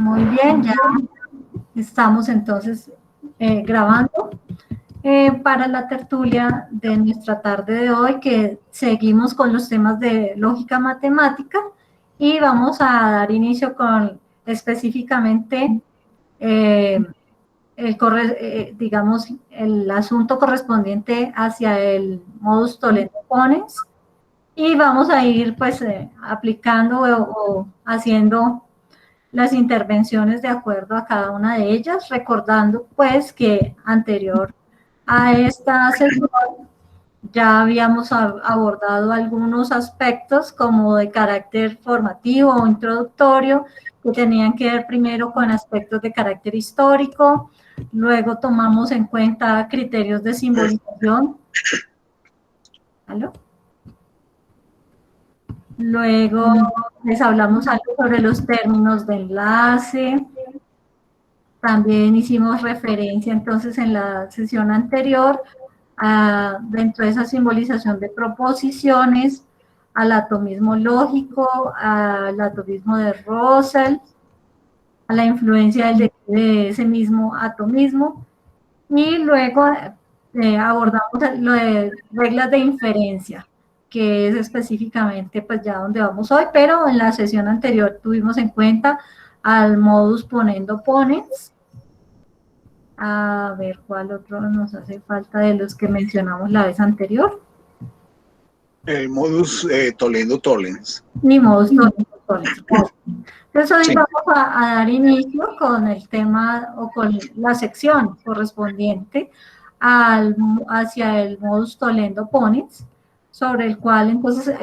Muy bien, ya estamos entonces grabando para la tertulia de nuestra tarde de hoy, que seguimos con los temas de lógica matemática y vamos a dar inicio con específicamente digamos, el asunto correspondiente hacia el modus tollendo ponens, y vamos a ir pues aplicando o haciendo las intervenciones de acuerdo a cada una de ellas, recordando pues que anterior a esta sesión ya habíamos abordado algunos aspectos como de carácter formativo o introductorio, que tenían que ver primero con aspectos de carácter histórico, luego tomamos en cuenta criterios de simbolización. ¿Aló? Luego les hablamos algo sobre los términos de enlace. También hicimos referencia entonces en la sesión anterior dentro de esa simbolización de proposiciones al atomismo lógico, al atomismo de Russell, a la influencia de ese mismo atomismo, y luego abordamos lo de reglas de inferencia, que es específicamente pues ya donde vamos hoy, pero en la sesión anterior tuvimos en cuenta al modus ponendo ponens. A ver, ¿cuál otro nos hace falta de los que mencionamos la vez anterior? El modus tollendo tollens. Ni modus tollendo tollens. Entonces hoy vamos a dar inicio con el tema o con la sección correspondiente hacia el modus tollendo ponens, sobre el cual entonces,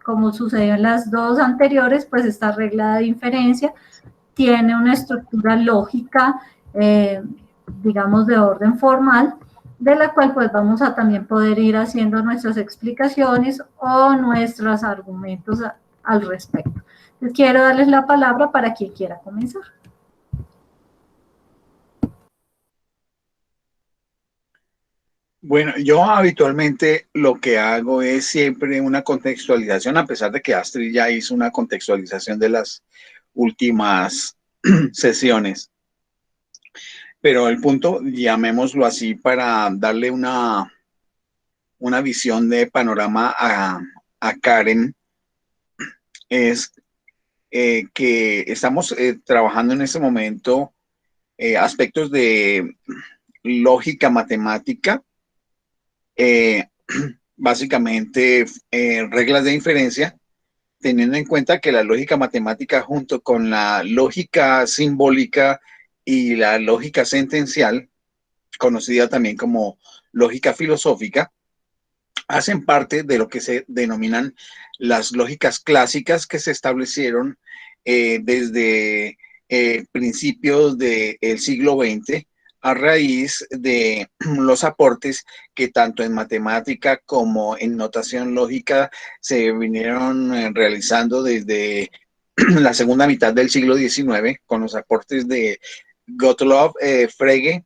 como sucedió en las dos anteriores, pues esta regla de inferencia tiene una estructura lógica, digamos, de orden formal, de la cual pues vamos a también poder ir haciendo nuestras explicaciones o nuestros argumentos al respecto. Entonces, quiero darles la palabra para quien quiera comenzar. Bueno, yo habitualmente lo que hago es siempre una contextualización, a pesar de que Astrid ya hizo una contextualización de las últimas sesiones. Pero el punto, llamémoslo así, para darle una visión de panorama a Karen, es que estamos trabajando en este momento aspectos de lógica matemática, básicamente reglas de inferencia, teniendo en cuenta que la lógica matemática junto con la lógica simbólica y la lógica sentencial, conocida también como lógica filosófica, hacen parte de lo que se denominan las lógicas clásicas, que se establecieron desde principios del siglo XX, a raíz de los aportes que tanto en matemática como en notación lógica se vinieron realizando desde la segunda mitad del siglo XIX, con los aportes de Gottlob Frege,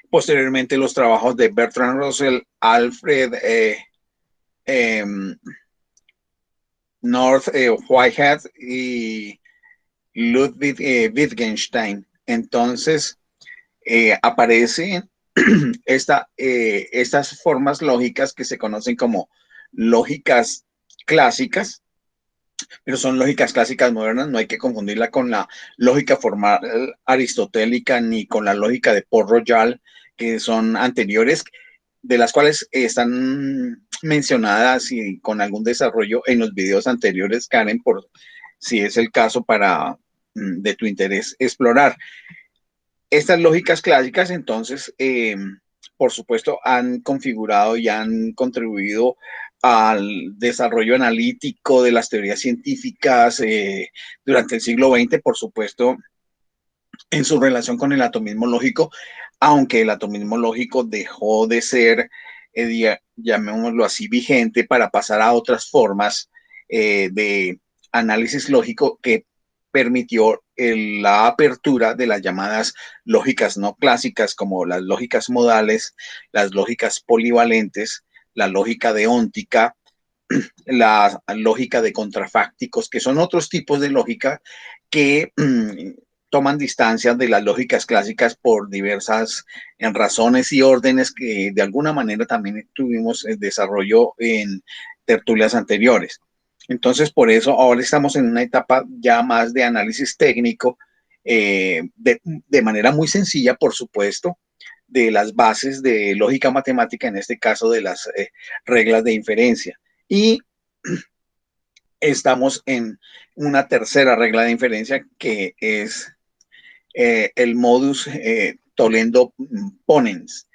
posteriormente los trabajos de Bertrand Russell, Alfred North Whitehead y Ludwig Wittgenstein. Entonces aparecen estas formas lógicas que se conocen como lógicas clásicas, pero son lógicas clásicas modernas, no hay que confundirla con la lógica formal aristotélica ni con la lógica de Port-Royal, que son anteriores, de las cuales están mencionadas y con algún desarrollo en los videos anteriores, Karen, por si es el caso para de tu interés explorar. Estas lógicas clásicas, entonces, por supuesto, han configurado y han contribuido al desarrollo analítico de las teorías científicas durante el siglo XX, por supuesto, en su relación con el atomismo lógico, aunque el atomismo lógico dejó de ser, llamémoslo así, vigente para pasar a otras formas de análisis lógico que permitió la apertura de las llamadas lógicas no clásicas, como las lógicas modales, las lógicas polivalentes, la lógica deóntica, la lógica de contrafácticos, que son otros tipos de lógica que toman distancia de las lógicas clásicas por diversas razones y órdenes que de alguna manera también tuvimos el desarrollo en tertulias anteriores. Entonces, por eso ahora estamos en una etapa ya más de análisis técnico, de manera muy sencilla, por supuesto, de las bases de lógica matemática, en este caso de las reglas de inferencia. Y estamos en una tercera regla de inferencia que es el modus tollendo ponens.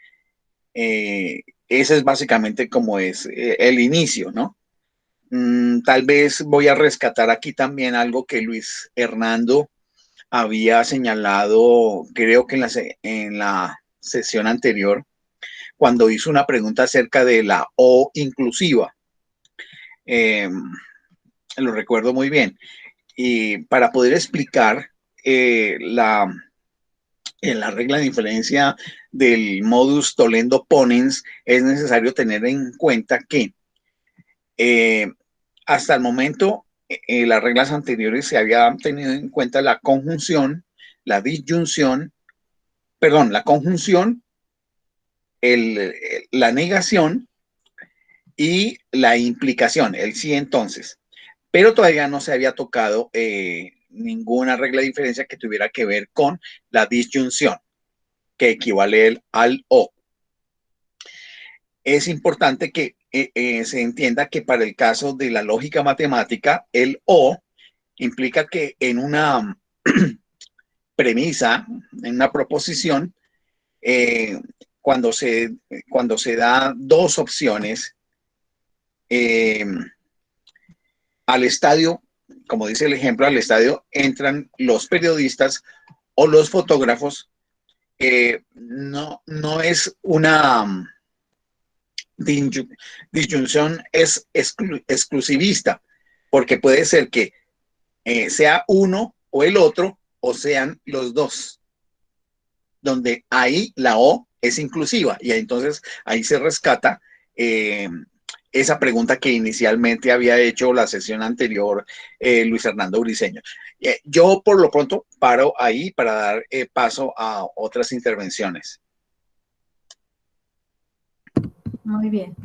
Ese es básicamente como es el inicio, ¿no? Tal vez voy a rescatar aquí también algo que Luis Hernando había señalado, creo que en la sesión anterior, cuando hizo una pregunta acerca de la O inclusiva. Lo recuerdo muy bien. Y para poder explicar en la regla de inferencia del modus tollendo ponens, es necesario tener en cuenta que hasta el momento, las reglas anteriores se había tenido en cuenta la conjunción, la disyunción, perdón, la conjunción, la negación y la implicación, el sí entonces. Pero todavía no se había tocado ninguna regla de diferencia que tuviera que ver con la disyunción, que equivale al o. Es importante que se entienda que para el caso de la lógica matemática, el o implica que en una premisa, en una proposición, eh, cuando, se, cuando se da dos opciones, eh, al estadio, como dice el ejemplo, al estadio entran los periodistas o los fotógrafos. No es una disyunción es exclusivista, porque puede ser que sea uno o el otro, o sean los dos, donde ahí la O es inclusiva, y entonces ahí se rescata esa pregunta que inicialmente había hecho la sesión anterior Luis Hernando Briceño. Yo por lo pronto paro ahí para dar paso a otras intervenciones. Muy bien.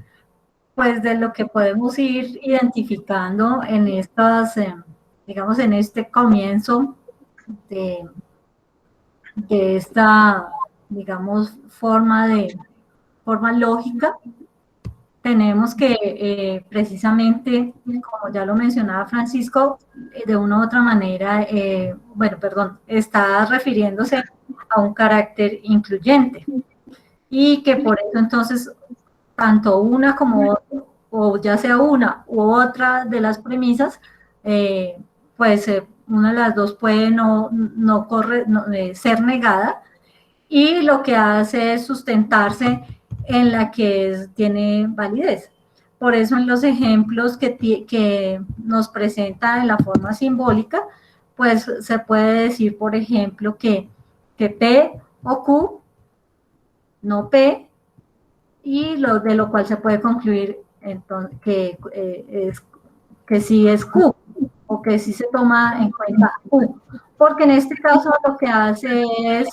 Pues de lo que podemos ir identificando en estas, digamos, en este comienzo de, de esta, digamos, forma lógica, tenemos que precisamente, como ya lo mencionaba Francisco, de una u otra manera, bueno, perdón, está refiriéndose a un carácter incluyente y que por eso entonces tanto una como otra, o ya sea una u otra de las premisas, pues una de las dos puede ser negada, y lo que hace es sustentarse en la que tiene validez. Por eso en los ejemplos que nos presenta en la forma simbólica, pues se puede decir, por ejemplo, que P o Q, no P, y de lo cual se puede concluir entonces, que sí es Q, o que sí se toma en cuenta Q, porque en este caso lo que hace es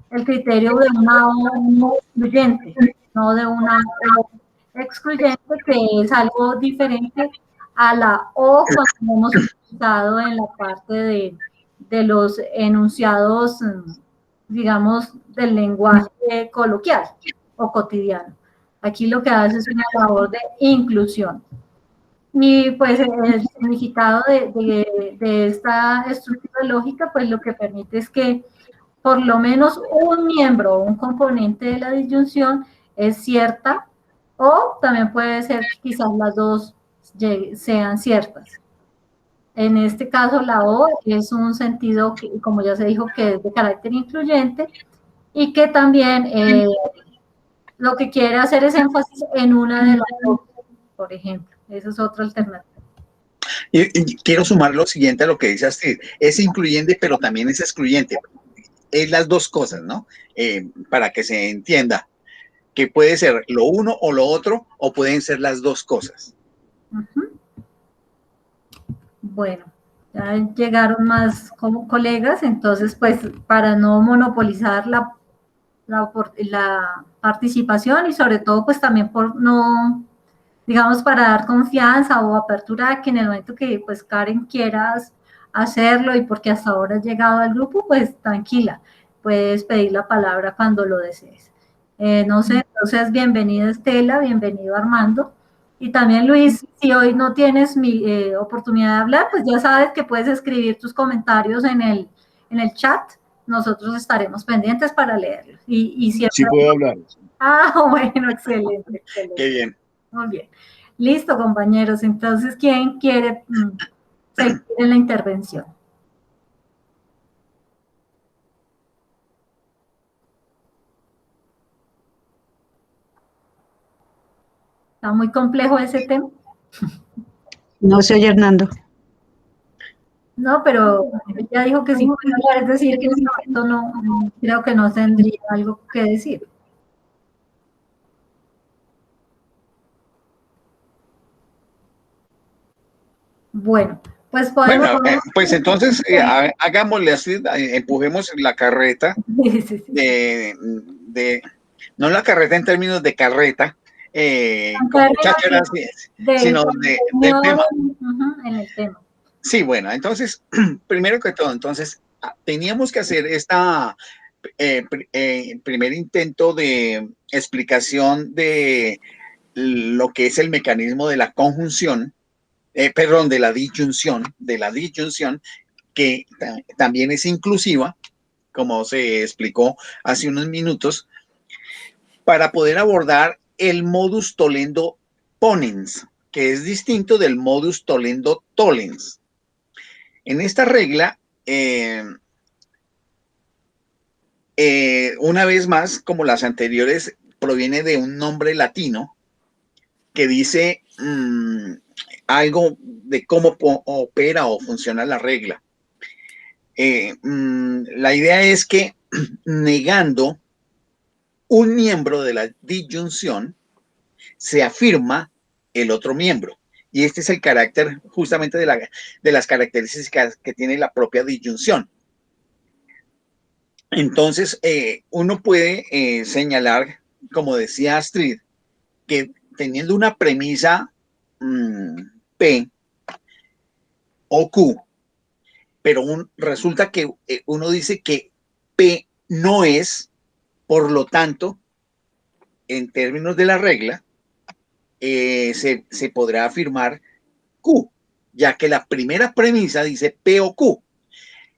el criterio de una O excluyente, no de una O excluyente, que es algo diferente a la O cuando hemos utilizado en la parte de los enunciados, digamos, del lenguaje coloquial o cotidiano. Aquí lo que hace es una labor de inclusión. Y pues el significado de esta estructura lógica, pues lo que permite es que por lo menos un miembro o un componente de la disyunción es cierta, o también puede ser que quizás las dos sean ciertas. En este caso, la O es un sentido, que, como ya se dijo, que es de carácter incluyente, y que también lo que quiere hacer es énfasis en una de las dos, por ejemplo. Esa es otra alternativa. Y quiero sumar lo siguiente a lo que dice Astrid. Es incluyente, pero también es excluyente. Es las dos cosas, ¿no? Para que se entienda que puede ser lo uno o lo otro, o pueden ser las dos cosas. Bueno, Ya llegaron más como colegas, entonces pues para no monopolizar la participación y sobre todo pues también por no, digamos, para dar confianza o apertura a que en el momento que pues Karen quieras hacerlo y porque hasta ahora has llegado al grupo, pues tranquila, puedes pedir la palabra cuando lo desees. No sé, entonces bienvenida Estela, bienvenido Armando. Y también Luis, si hoy no tienes mi oportunidad de hablar, pues ya sabes que puedes escribir tus comentarios en el chat. Nosotros estaremos pendientes para leerlos. Y Sí siempre... puedo hablar. Ah, bueno, excelente, excelente. Qué bien. Muy bien. Listo, compañeros. Entonces, ¿quién quiere seguir en la intervención? Está muy complejo ese tema. No se oye Hernando. No, pero ella dijo que sí puede hablar, es decir, que en este momento no, creo que no tendría algo que decir. Bueno, pues podemos... Bueno, pues entonces hagámosle así, empujemos la carreta Sí, sí, sí. no la carreta en términos de carreta, como chácharas, sino del tema. En el tema. Sí, bueno, entonces, primero que todo, entonces, teníamos que hacer primer intento de explicación de lo que es el mecanismo de la conjunción, perdón, de la disyunción, que también es inclusiva, como se explicó hace unos minutos, para poder abordar el modus tollendo ponens, que es distinto del modus tollendo tollens. En esta regla, una vez más, como las anteriores, proviene de un nombre latino que dice algo de cómo opera o funciona la regla. La idea es que negando un miembro de la disyunción se afirma el otro miembro. Y este es el carácter justamente de las características que tiene la propia disyunción. Entonces, uno puede señalar, como decía Astrid, que teniendo una premisa P o Q, pero resulta que uno dice que P no es, por lo tanto, en términos de la regla, se podrá afirmar Q, ya que la primera premisa dice P o Q.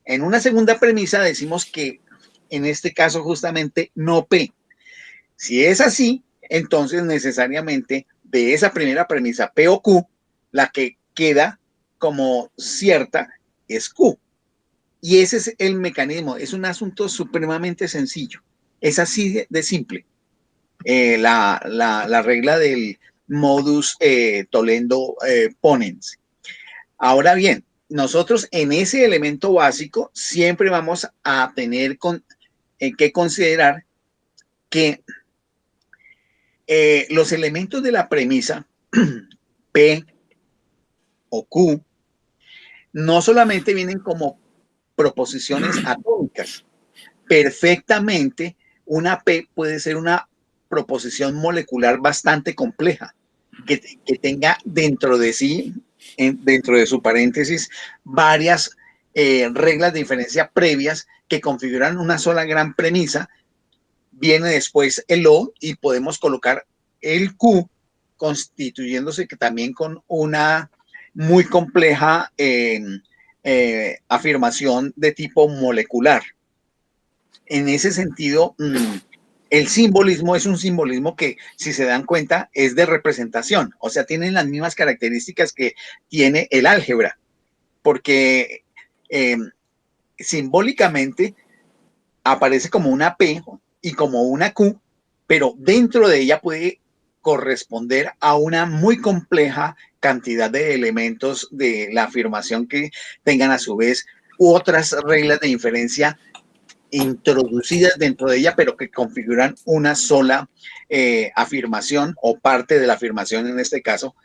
En una segunda premisa decimos que en este caso justamente no P. Si es así, entonces necesariamente de esa primera premisa P o Q, la que queda como cierta es Q. Y ese es el mecanismo, es un asunto supremamente sencillo. Es así de simple. La regla del modus tollendo ponens. Ahora bien, nosotros en ese elemento básico siempre vamos a tener que considerar que los elementos de la premisa P o Q no solamente vienen como proposiciones atómicas. Perfectamente, una P puede ser una proposición molecular bastante compleja, que tenga dentro de sí, dentro de su paréntesis, varias reglas de diferencia previas que configuran una sola gran premisa. Viene después el O y podemos colocar el Q, constituyéndose que también con una muy compleja afirmación de tipo molecular. En ese sentido, el simbolismo es un simbolismo que, si se dan cuenta, es de representación, o sea, tienen las mismas características que tiene el álgebra, porque simbólicamente aparece como una P y como una Q, pero dentro de ella puede corresponder a una muy compleja cantidad de elementos de la afirmación que tengan a su vez otras reglas de inferencia introducidas dentro de ella, pero que configuran una sola afirmación o parte de la afirmación en este caso,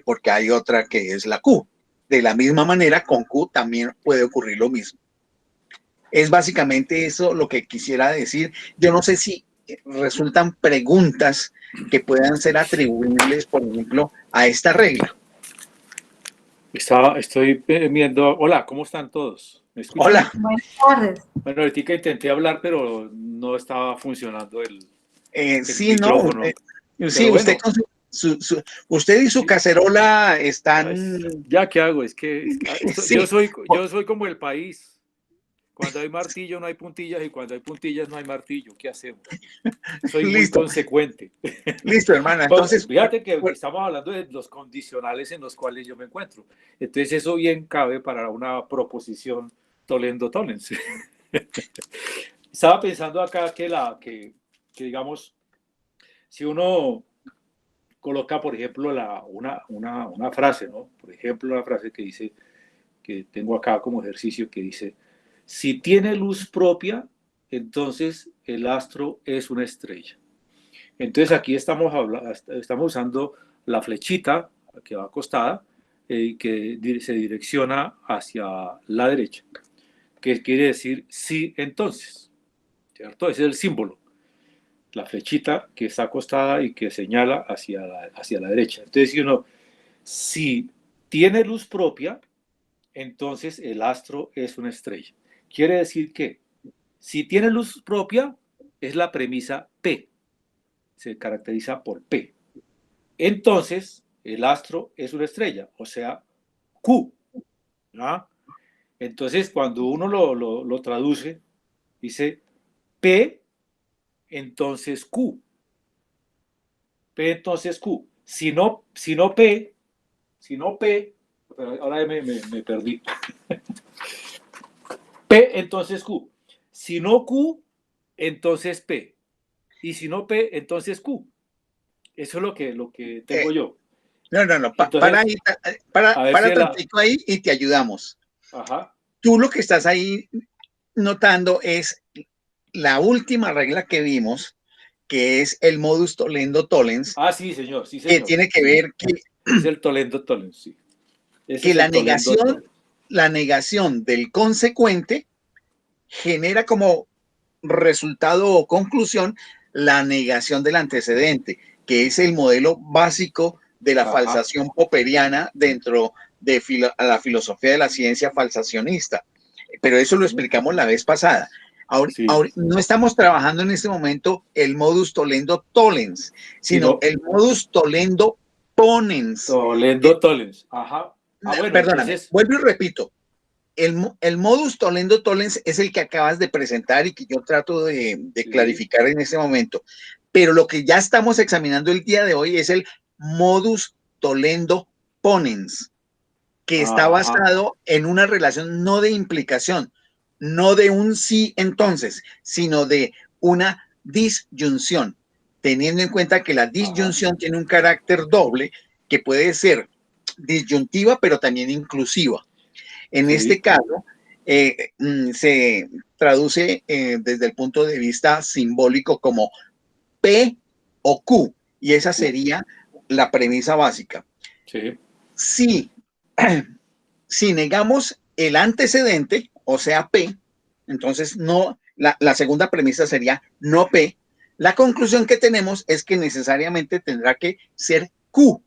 porque hay otra que es la Q. De la misma manera, con Q también puede ocurrir lo mismo. Es básicamente eso lo que quisiera decir. Yo no sé si resultan preguntas que puedan ser atribuibles, por ejemplo, a esta regla. Estoy viendo. Hola, ¿cómo están todos? ¿Me escuchan? Hola. Buenas tardes. Bueno, ahorita intenté hablar, pero no estaba funcionando el Sí, micrófono. no. Sí, Pero usted, bueno. con usted y su cacerola están. Ya, ¿qué hago? Es que Sí. yo soy como el país. Cuando hay martillo no hay puntillas y cuando hay puntillas no hay martillo. ¿Qué hacemos? Soy muy Listo. consecuente. Listo, hermana. Entonces, Fíjate que estamos hablando de los condicionales en los cuales yo me encuentro. Entonces eso bien cabe para una proposición Toledo-Tollens. Estaba pensando acá que digamos, si uno coloca, por ejemplo, una frase, ¿no? Por ejemplo, una frase que dice, que tengo acá como ejercicio, que dice, si tiene luz propia, entonces el astro es una estrella. Entonces aquí estamos usando la flechita que va acostada que se direcciona hacia la derecha, que quiere decir sí entonces, ¿cierto? Ese es el símbolo, la flechita que está acostada y que señala hacia la derecha. Entonces si tiene luz propia, entonces el astro es una estrella. Quiere decir que si tiene luz propia, es la premisa P, se caracteriza por P. Entonces, el astro es una estrella, o sea, Q. ¿No? Entonces, cuando uno lo traduce, dice P, entonces Q. P, entonces Q. Si no P, ahora me perdí. P, entonces Q. Si no Q, entonces P. Y si no P, entonces Q. Eso es lo que tengo yo. No. Entonces, Para tantito ahí y te ayudamos. Ajá. Tú lo que estás ahí notando es la última regla que vimos, que es el modus tollendo tollens. Ah, sí, señor. Que tiene que ver que es el Toledo Tollens, sí. Que la negación del consecuente genera como resultado o conclusión la negación del antecedente, que es el modelo básico de la falsación popperiana dentro de la filosofía de la ciencia falsacionista. Pero eso lo explicamos la vez pasada. Ahora, no estamos trabajando en este momento el modus tollendo tollens, sino el modus tollendo ponens. Toledo Tollens, ajá. Bueno, perdóname, entonces vuelvo y repito. El modus tollendo tollens es el que acabas de presentar y que yo trato de clarificar en este momento. Pero lo que ya estamos examinando el día de hoy es el modus tollendo ponens, que está basado en una relación no de implicación, no de un sí entonces, sino de una disyunción, teniendo en cuenta que la disyunción tiene un carácter doble que puede ser disyuntiva, pero también inclusiva. En este caso, se traduce desde el punto de vista simbólico como P o Q, y esa sería la premisa básica. Sí. Si negamos el antecedente, o sea, P, entonces no, la segunda premisa sería no P. La conclusión que tenemos es que necesariamente tendrá que ser Q,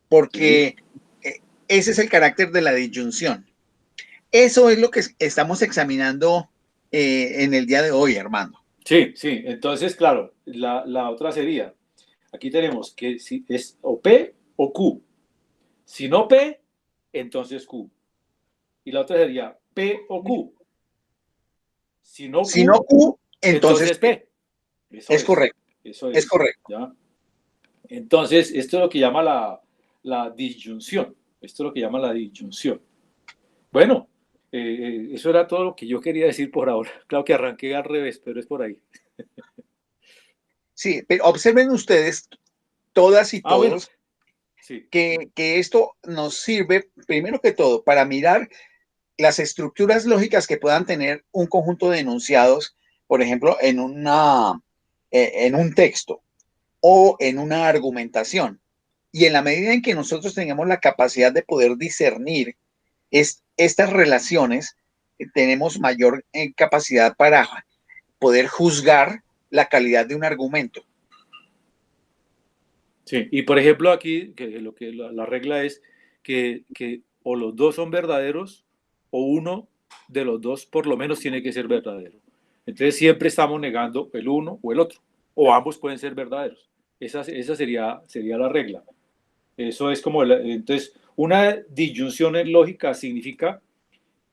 porque ese es el carácter de la disyunción. Eso es lo que estamos examinando en el día de hoy, Armando. Sí. Entonces, claro, la otra sería, aquí tenemos que si es o P o Q. Si no P, entonces Q. Y la otra sería P o Q. Si no Q, entonces P. Eso es correcto. Eso es correcto. ¿Ya? Entonces, esto es lo que llama la disyunción. Bueno, eso era todo lo que yo quería decir por ahora. Claro que arranqué al revés, pero es por ahí. Sí, pero observen ustedes, todas y todos, bueno. que esto nos sirve, primero que todo, para mirar las estructuras lógicas que puedan tener un conjunto de enunciados, por ejemplo, en un texto o en una argumentación. Y en la medida en que nosotros tengamos la capacidad de poder discernir estas relaciones, tenemos mayor capacidad para poder juzgar la calidad de un argumento. Sí, y por ejemplo aquí la regla es que o los dos son verdaderos o uno de los dos por lo menos tiene que ser verdadero. Entonces siempre estamos negando el uno o el otro, o ambos pueden ser verdaderos. Esa sería la regla. Eso es como, entonces, una disyunción en lógica significa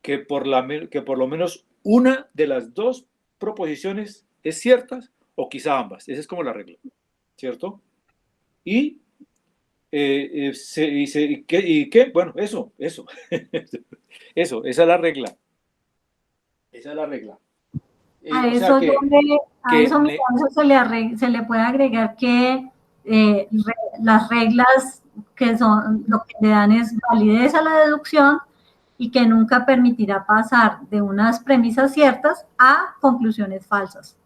que por lo menos una de las dos proposiciones es cierta o quizá ambas. Esa es como la regla, ¿cierto? Y ¿qué? Bueno, eso. Eso, esa es la regla. Esa es la regla. A O sea eso, que, a eso, mira, a eso se le puede agregar que las reglas que son lo que le dan es validez a la deducción y que nunca permitirá pasar de unas premisas ciertas a conclusiones falsas.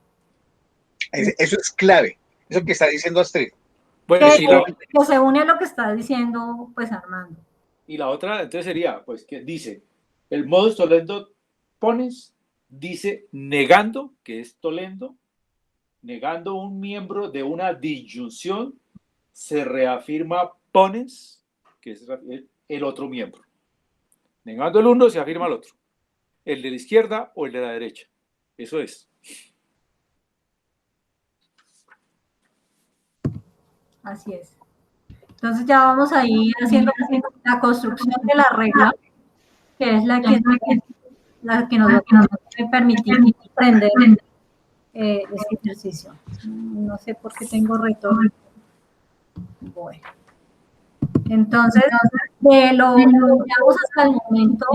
Eso es clave, eso que está diciendo Astrid. bueno, Que se une a lo que está diciendo pues Armando. Y la otra, entonces sería, pues, que dice, el modus tollendo ponens dice negando, que es tolendo, negando un miembro de una disyunción, se reafirma ponens, que es el otro miembro. Negando el uno, se afirma el otro. El de la izquierda o el de la derecha. Eso es. Así es. Entonces ya vamos a ir haciendo la construcción de la regla, que es la que nos va a permitir aprender este ejercicio. No sé por qué tengo retorno. Bueno. Entonces, de lo que veamos hasta el momento,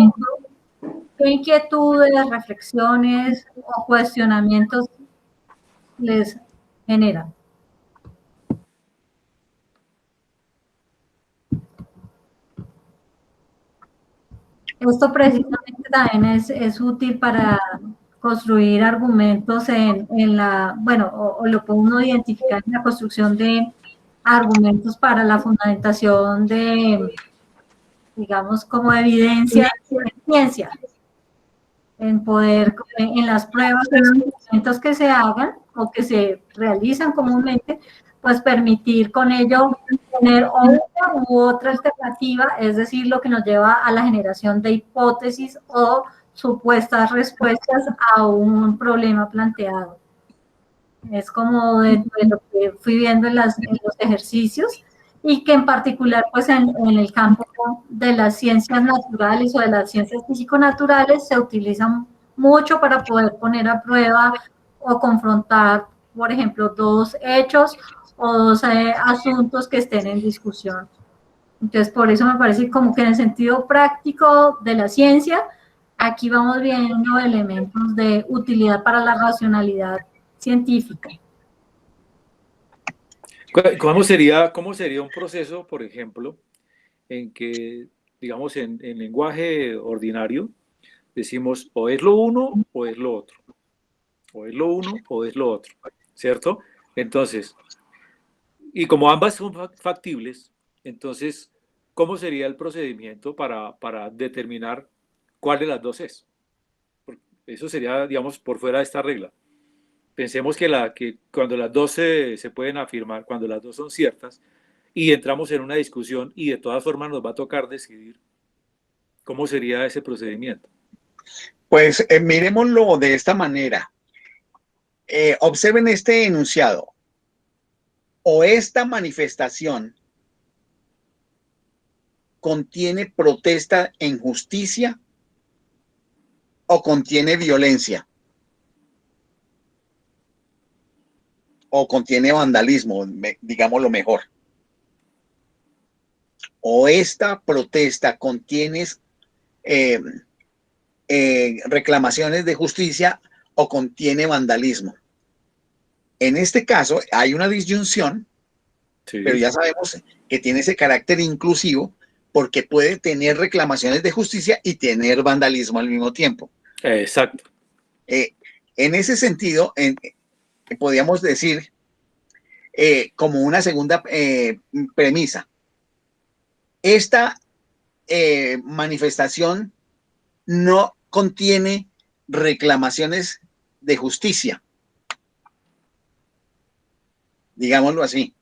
¿qué inquietudes, reflexiones o cuestionamientos les generan? Esto precisamente también es útil para construir argumentos bueno, o lo puede uno identificar en la construcción de argumentos para la fundamentación de, digamos, como evidencia en ciencia, en las pruebas o experimentos que se hagan o que se realizan comúnmente, pues permitir con ello tener una u otra alternativa, es decir, lo que nos lleva a la generación de hipótesis o supuestas respuestas a un problema planteado. Es como de lo que fui viendo en los ejercicios y que en particular pues en el campo de las ciencias naturales o de las ciencias físico-naturales se utilizan mucho para poder poner a prueba o confrontar, por ejemplo, dos hechos o dos asuntos que estén en discusión. Entonces, por eso me parece como que en el sentido práctico de la ciencia, aquí vamos viendo elementos de utilidad para la racionalidad científica. ¿Cómo sería un proceso, por ejemplo, en que, digamos, en lenguaje ordinario, decimos o es lo uno o es lo otro? O es lo uno o es lo otro, ¿cierto? Entonces, y como ambas son factibles, entonces, ¿cómo sería el procedimiento para determinar cuál de las dos es? Porque eso sería, digamos, por fuera de esta regla. Pensemos que cuando las dos se pueden afirmar, cuando las dos son ciertas, y entramos en una discusión y de todas formas nos va a tocar decidir, ¿cómo sería ese procedimiento? Pues miremoslo de esta manera. Observen este enunciado. O esta manifestación contiene protesta en justicia o contiene violencia o contiene vandalismo, digamos lo mejor. O esta protesta contiene reclamaciones de justicia o contiene vandalismo. En este caso hay una disyunción, sí, pero ya sabemos que tiene ese carácter inclusivo porque puede tener reclamaciones de justicia y tener vandalismo al mismo tiempo. Exacto. En ese sentido, podríamos decir como una segunda premisa, esta manifestación no contiene reclamaciones de justicia, digámoslo así.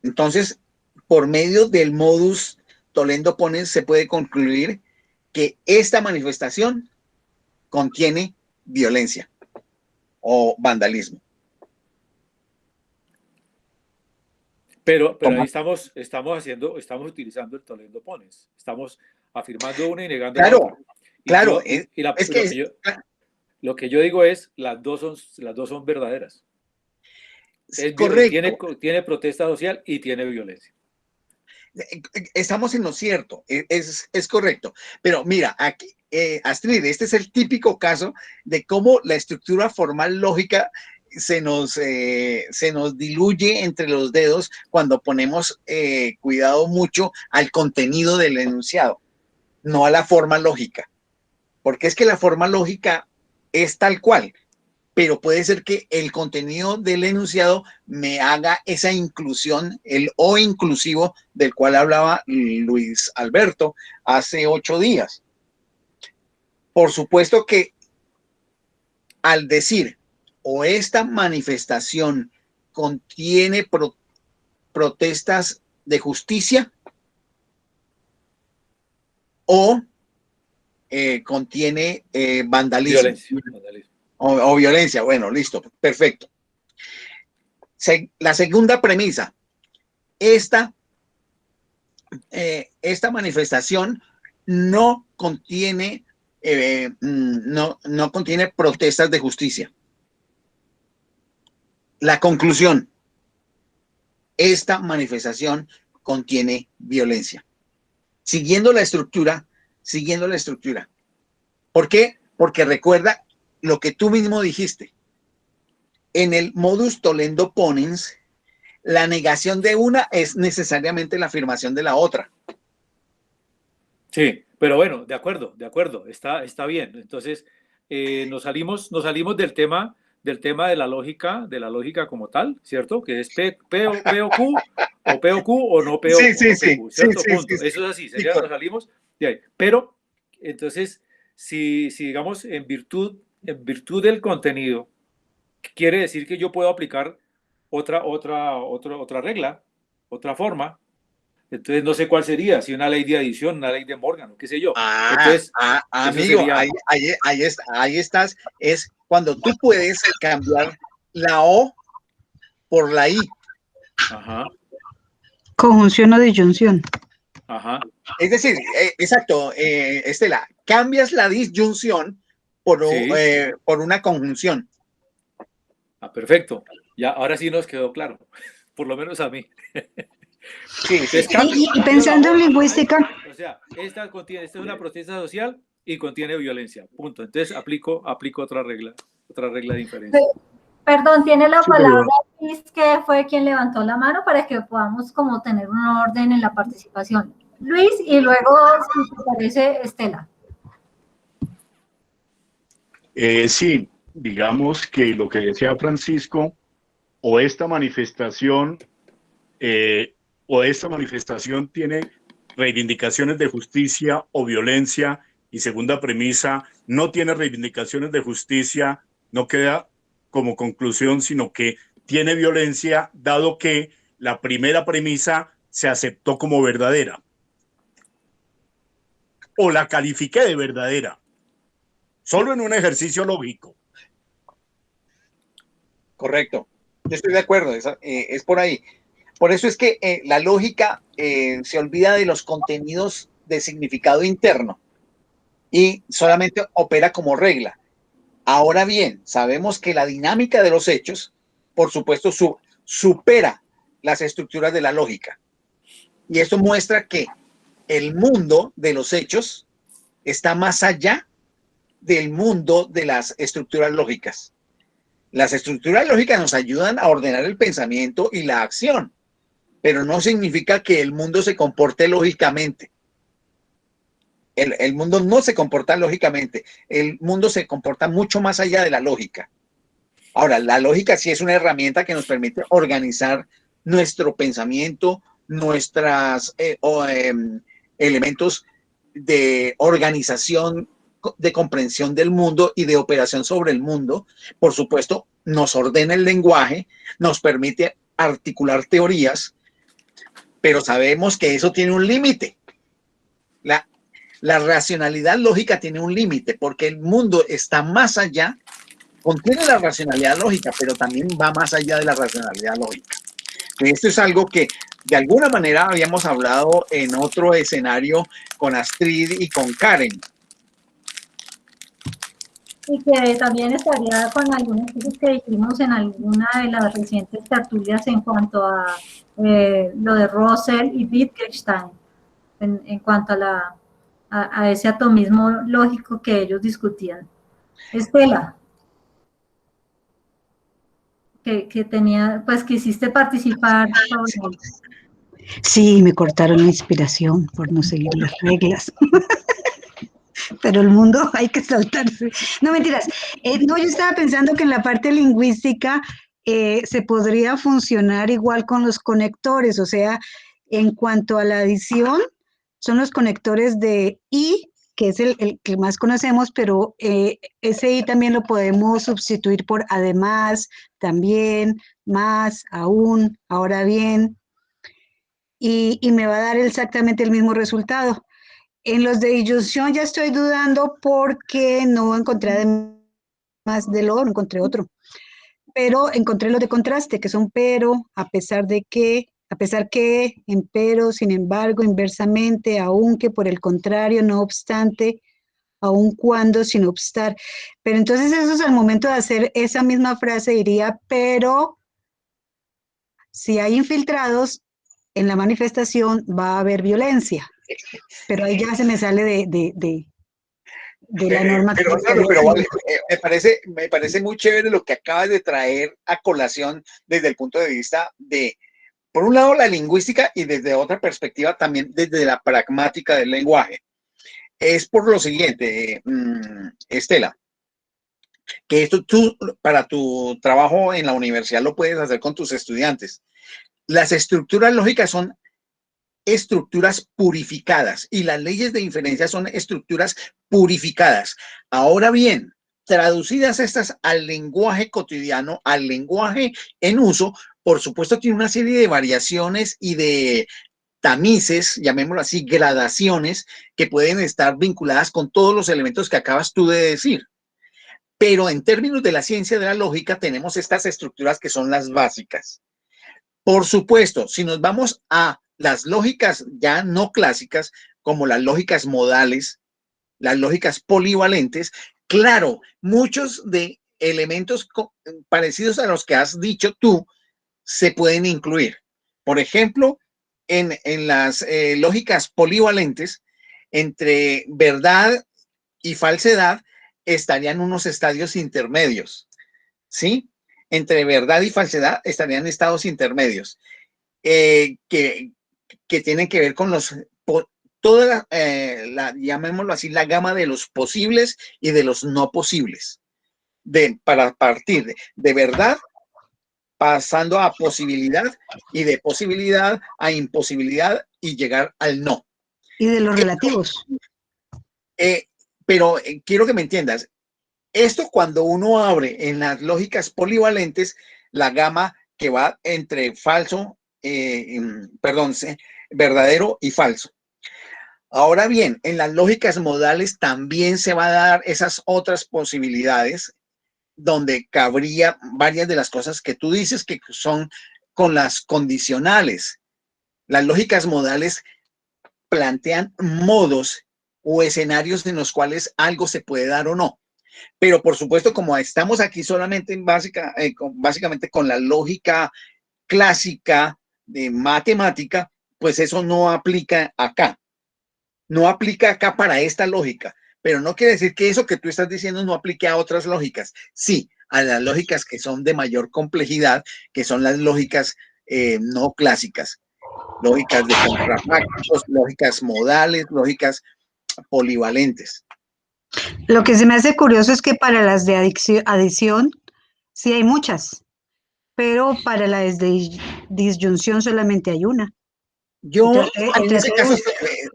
Entonces, por medio del modus tollendo ponens se puede concluir que esta manifestación contiene violencia o vandalismo. Pero ahí estamos utilizando el tollendo ponens. Estamos afirmando una y negando la otra. Claro, lo que yo digo es, las dos son verdaderas. Correcto. Tiene protesta social y tiene violencia. Estamos en lo cierto, es correcto. Pero mira, aquí, Astrid, este es el típico caso de cómo la estructura formal lógica se nos diluye entre los dedos cuando ponemos cuidado mucho al contenido del enunciado, no a la forma lógica. Porque es que la forma lógica es tal cual, pero puede ser que el contenido del enunciado me haga esa inclusión, el o inclusivo del cual hablaba Luis Alberto hace 8 días. Por supuesto que al decir o esta manifestación contiene protestas de justicia o contiene vandalismo. Vandalismo. O violencia. Bueno, listo, perfecto. La segunda premisa, esta manifestación no contiene no contiene protestas de justicia. La conclusión, esta manifestación contiene violencia. Siguiendo la estructura. ¿Por qué? Porque recuerda lo que tú mismo dijiste. En el modus tollendo ponens, la negación de una es necesariamente la afirmación de la otra. Sí, pero bueno, de acuerdo, está bien. Entonces, nos salimos del tema de la lógica como tal, ¿cierto? Que es P o Q, o P o Q o no P o Q, ¿cierto? Punto. Eso es así, sería, nos salimos de ahí. Pero, entonces, si digamos, en virtud del contenido, quiere decir que yo puedo aplicar otra regla, otra forma. Entonces no sé cuál sería, si una ley de adición, una ley de Morgan, o qué sé yo. Entonces, amigo, sería... ahí estás. Es cuando tú puedes cambiar la O por la I. Ajá. Conjunción o disyunción. Ajá. Es decir, exacto, Estela, cambias la disyunción por una conjunción. Ah, perfecto. Ya, ahora sí nos quedó claro, por lo menos a mí. Sí. Y pensando en lingüística. O sea, esta es una protesta social y contiene violencia. Punto. Entonces aplico otra regla de inferencia. Perdón, tiene la palabra Luis, que fue quien levantó la mano para que podamos como tener un orden en la participación. Luis, y luego, si te parece, Estela. Sí, digamos que lo que decía Francisco, o esta manifestación tiene reivindicaciones de justicia o violencia, y segunda premisa, no tiene reivindicaciones de justicia, no queda como conclusión, sino que tiene violencia, dado que la primera premisa se aceptó como verdadera, o la califiqué de verdadera, solo en un ejercicio lógico. Correcto, yo estoy de acuerdo, es por ahí. Por eso es que la lógica se olvida de los contenidos de significado interno y solamente opera como regla. Ahora bien, sabemos que la dinámica de los hechos, por supuesto, supera las estructuras de la lógica. Y esto muestra que el mundo de los hechos está más allá del mundo de las estructuras lógicas. Las estructuras lógicas nos ayudan a ordenar el pensamiento y la acción, pero no significa que el mundo se comporte lógicamente. El mundo no se comporta lógicamente, el mundo se comporta mucho más allá de la lógica. Ahora, la lógica sí es una herramienta que nos permite organizar nuestro pensamiento, nuestras elementos de organización, de comprensión del mundo y de operación sobre el mundo. Por supuesto, nos ordena el lenguaje, nos permite articular teorías, pero sabemos que eso tiene un límite. La racionalidad lógica tiene un límite porque el mundo está más allá, contiene la racionalidad lógica, pero también va más allá de la racionalidad lógica. Esto es algo que de alguna manera habíamos hablado en otro escenario con Astrid y con Karen. Y que también estaría con algunas cosas que dijimos en alguna de las recientes tertulias en cuanto a lo de Russell y Wittgenstein, en cuanto a ese atomismo lógico que ellos discutían. Estela, que tenía, pues quisiste participar sobre eso. Sí, me cortaron la inspiración por no seguir las reglas. Pero el mundo hay que saltarse. No, mentiras. No, yo estaba pensando que en la parte lingüística se podría funcionar igual con los conectores, o sea, en cuanto a la adición, son los conectores de y, que es el que más conocemos, pero ese y también lo podemos sustituir por además, también, más, aún, ahora bien, y me va a dar exactamente el mismo resultado. En los de disyunción ya estoy dudando porque no encontré además de lo, no encontré otro. Pero encontré los de contraste, que son pero, a pesar de que, a pesar que, empero, sin embargo, inversamente, aunque, por el contrario, no obstante, aun cuando, sin obstar. Pero entonces eso es al momento de hacer esa misma frase, diría, pero si hay infiltrados en la manifestación va a haber violencia. Pero ahí ya se me sale de la norma. Pero vale, me parece muy chévere lo que acabas de traer a colación desde el punto de vista de, por un lado, la lingüística y desde otra perspectiva también desde la pragmática del lenguaje. Es por lo siguiente, Estela, que esto tú para tu trabajo en la universidad lo puedes hacer con tus estudiantes. Las estructuras lógicas son estructuras purificadas y las leyes de inferencia son estructuras purificadas. Ahora bien, traducidas estas al lenguaje cotidiano, al lenguaje en uso, por supuesto tiene una serie de variaciones y de tamices, llamémoslo así, gradaciones, que pueden estar vinculadas con todos los elementos que acabas tú de decir. Pero en términos de la ciencia de la lógica tenemos estas estructuras que son las básicas. Por supuesto, si nos vamos a las lógicas ya no clásicas, como las lógicas modales, las lógicas polivalentes, claro, muchos de elementos parecidos a los que has dicho tú se pueden incluir. Por ejemplo, en las lógicas polivalentes, entre verdad y falsedad estarían unos estadios intermedios, ¿sí? Entre verdad y falsedad estarían estados intermedios que tienen que ver con toda llamémoslo así, la gama de los posibles y de los no posibles. Para partir de verdad, pasando a posibilidad y de posibilidad a imposibilidad y llegar al no. Y de los relativos. Pero quiero que me entiendas, esto cuando uno abre en las lógicas polivalentes la gama que va entre falso, verdadero y falso. Ahora bien, en las lógicas modales también se va a dar esas otras posibilidades donde cabría varias de las cosas que tú dices que son con las condicionales. Las lógicas modales plantean modos o escenarios en los cuales algo se puede dar o no. Pero por supuesto, como estamos aquí solamente básicamente con la lógica clásica de matemática, pues eso no aplica acá. No aplica acá para esta lógica, pero no quiere decir que eso que tú estás diciendo no aplique a otras lógicas. Sí, a las lógicas que son de mayor complejidad, que son las lógicas no clásicas. Lógicas de contrafactos, lógicas modales, lógicas polivalentes. Lo que se me hace curioso es que para las de adición sí hay muchas, pero para las de disyunción solamente hay una. Yo Y en ese traté caso de-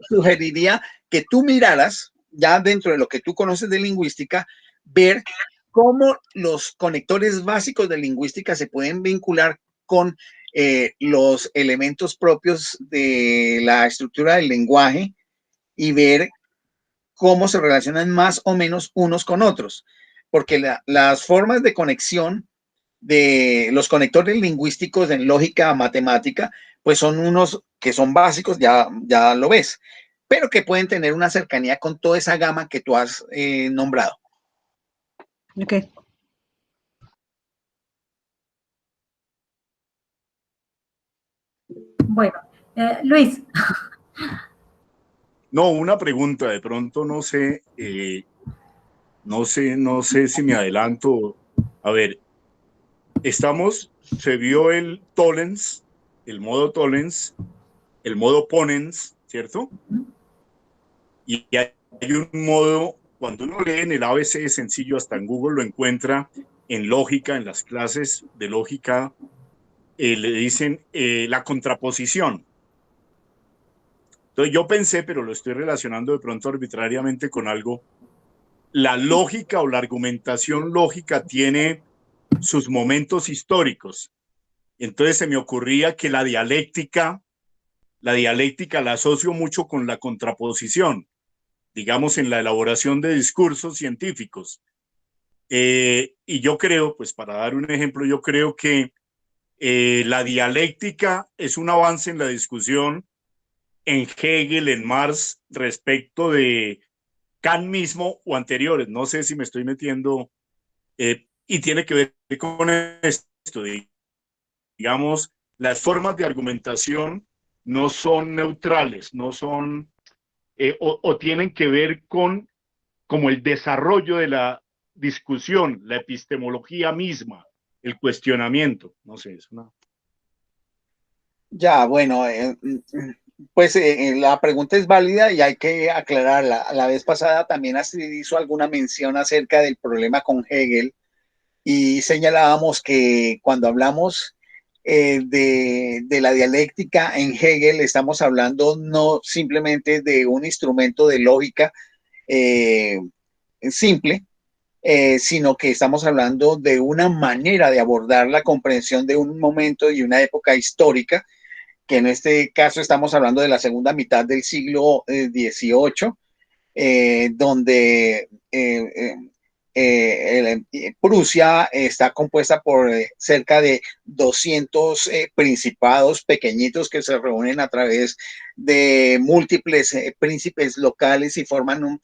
sugeriría que tú miraras, ya dentro de lo que tú conoces de lingüística, ver cómo los conectores básicos de lingüística se pueden vincular con los elementos propios de la estructura del lenguaje y ver cómo se relacionan más o menos unos con otros. Porque las formas de conexión de los conectores lingüísticos en lógica matemática, pues son unos que son básicos, ya lo ves, pero que pueden tener una cercanía con toda esa gama que tú has nombrado. Ok. Bueno, Luis, No, una pregunta, de pronto no sé si me adelanto. A ver, se vio el Tollens, el modo Tollens, el modo Ponens, ¿cierto? Y hay un modo, cuando uno lee en el ABC sencillo, hasta en Google lo encuentra, en lógica, en las clases de lógica, le dicen la contraposición. Entonces yo pensé, pero lo estoy relacionando de pronto arbitrariamente con algo, la lógica o la argumentación lógica tiene sus momentos históricos. Entonces se me ocurría que la dialéctica la asocio mucho con la contraposición, digamos, en la elaboración de discursos científicos. Y yo creo, pues para dar un ejemplo, yo creo que la dialéctica es un avance en la discusión en Hegel, en Marx, respecto de Kant mismo o anteriores. No sé si me estoy metiendo, y tiene que ver con esto, digamos, las formas de argumentación no son neutrales, no son, o tienen que ver con como el desarrollo de la discusión, la epistemología misma, el cuestionamiento. No sé, es una... Ya, bueno, pues la pregunta es válida y hay que aclararla. La vez pasada también hizo alguna mención acerca del problema con Hegel y señalábamos que cuando hablamos de la dialéctica en Hegel, estamos hablando no simplemente de un instrumento de lógica eh, simple, sino que estamos hablando de una manera de abordar la comprensión de un momento y una época histórica, que en este caso estamos hablando de la segunda mitad del siglo XVIII, donde Prusia está compuesta por cerca de 200 principados pequeñitos que se reúnen a través de múltiples príncipes locales y forman un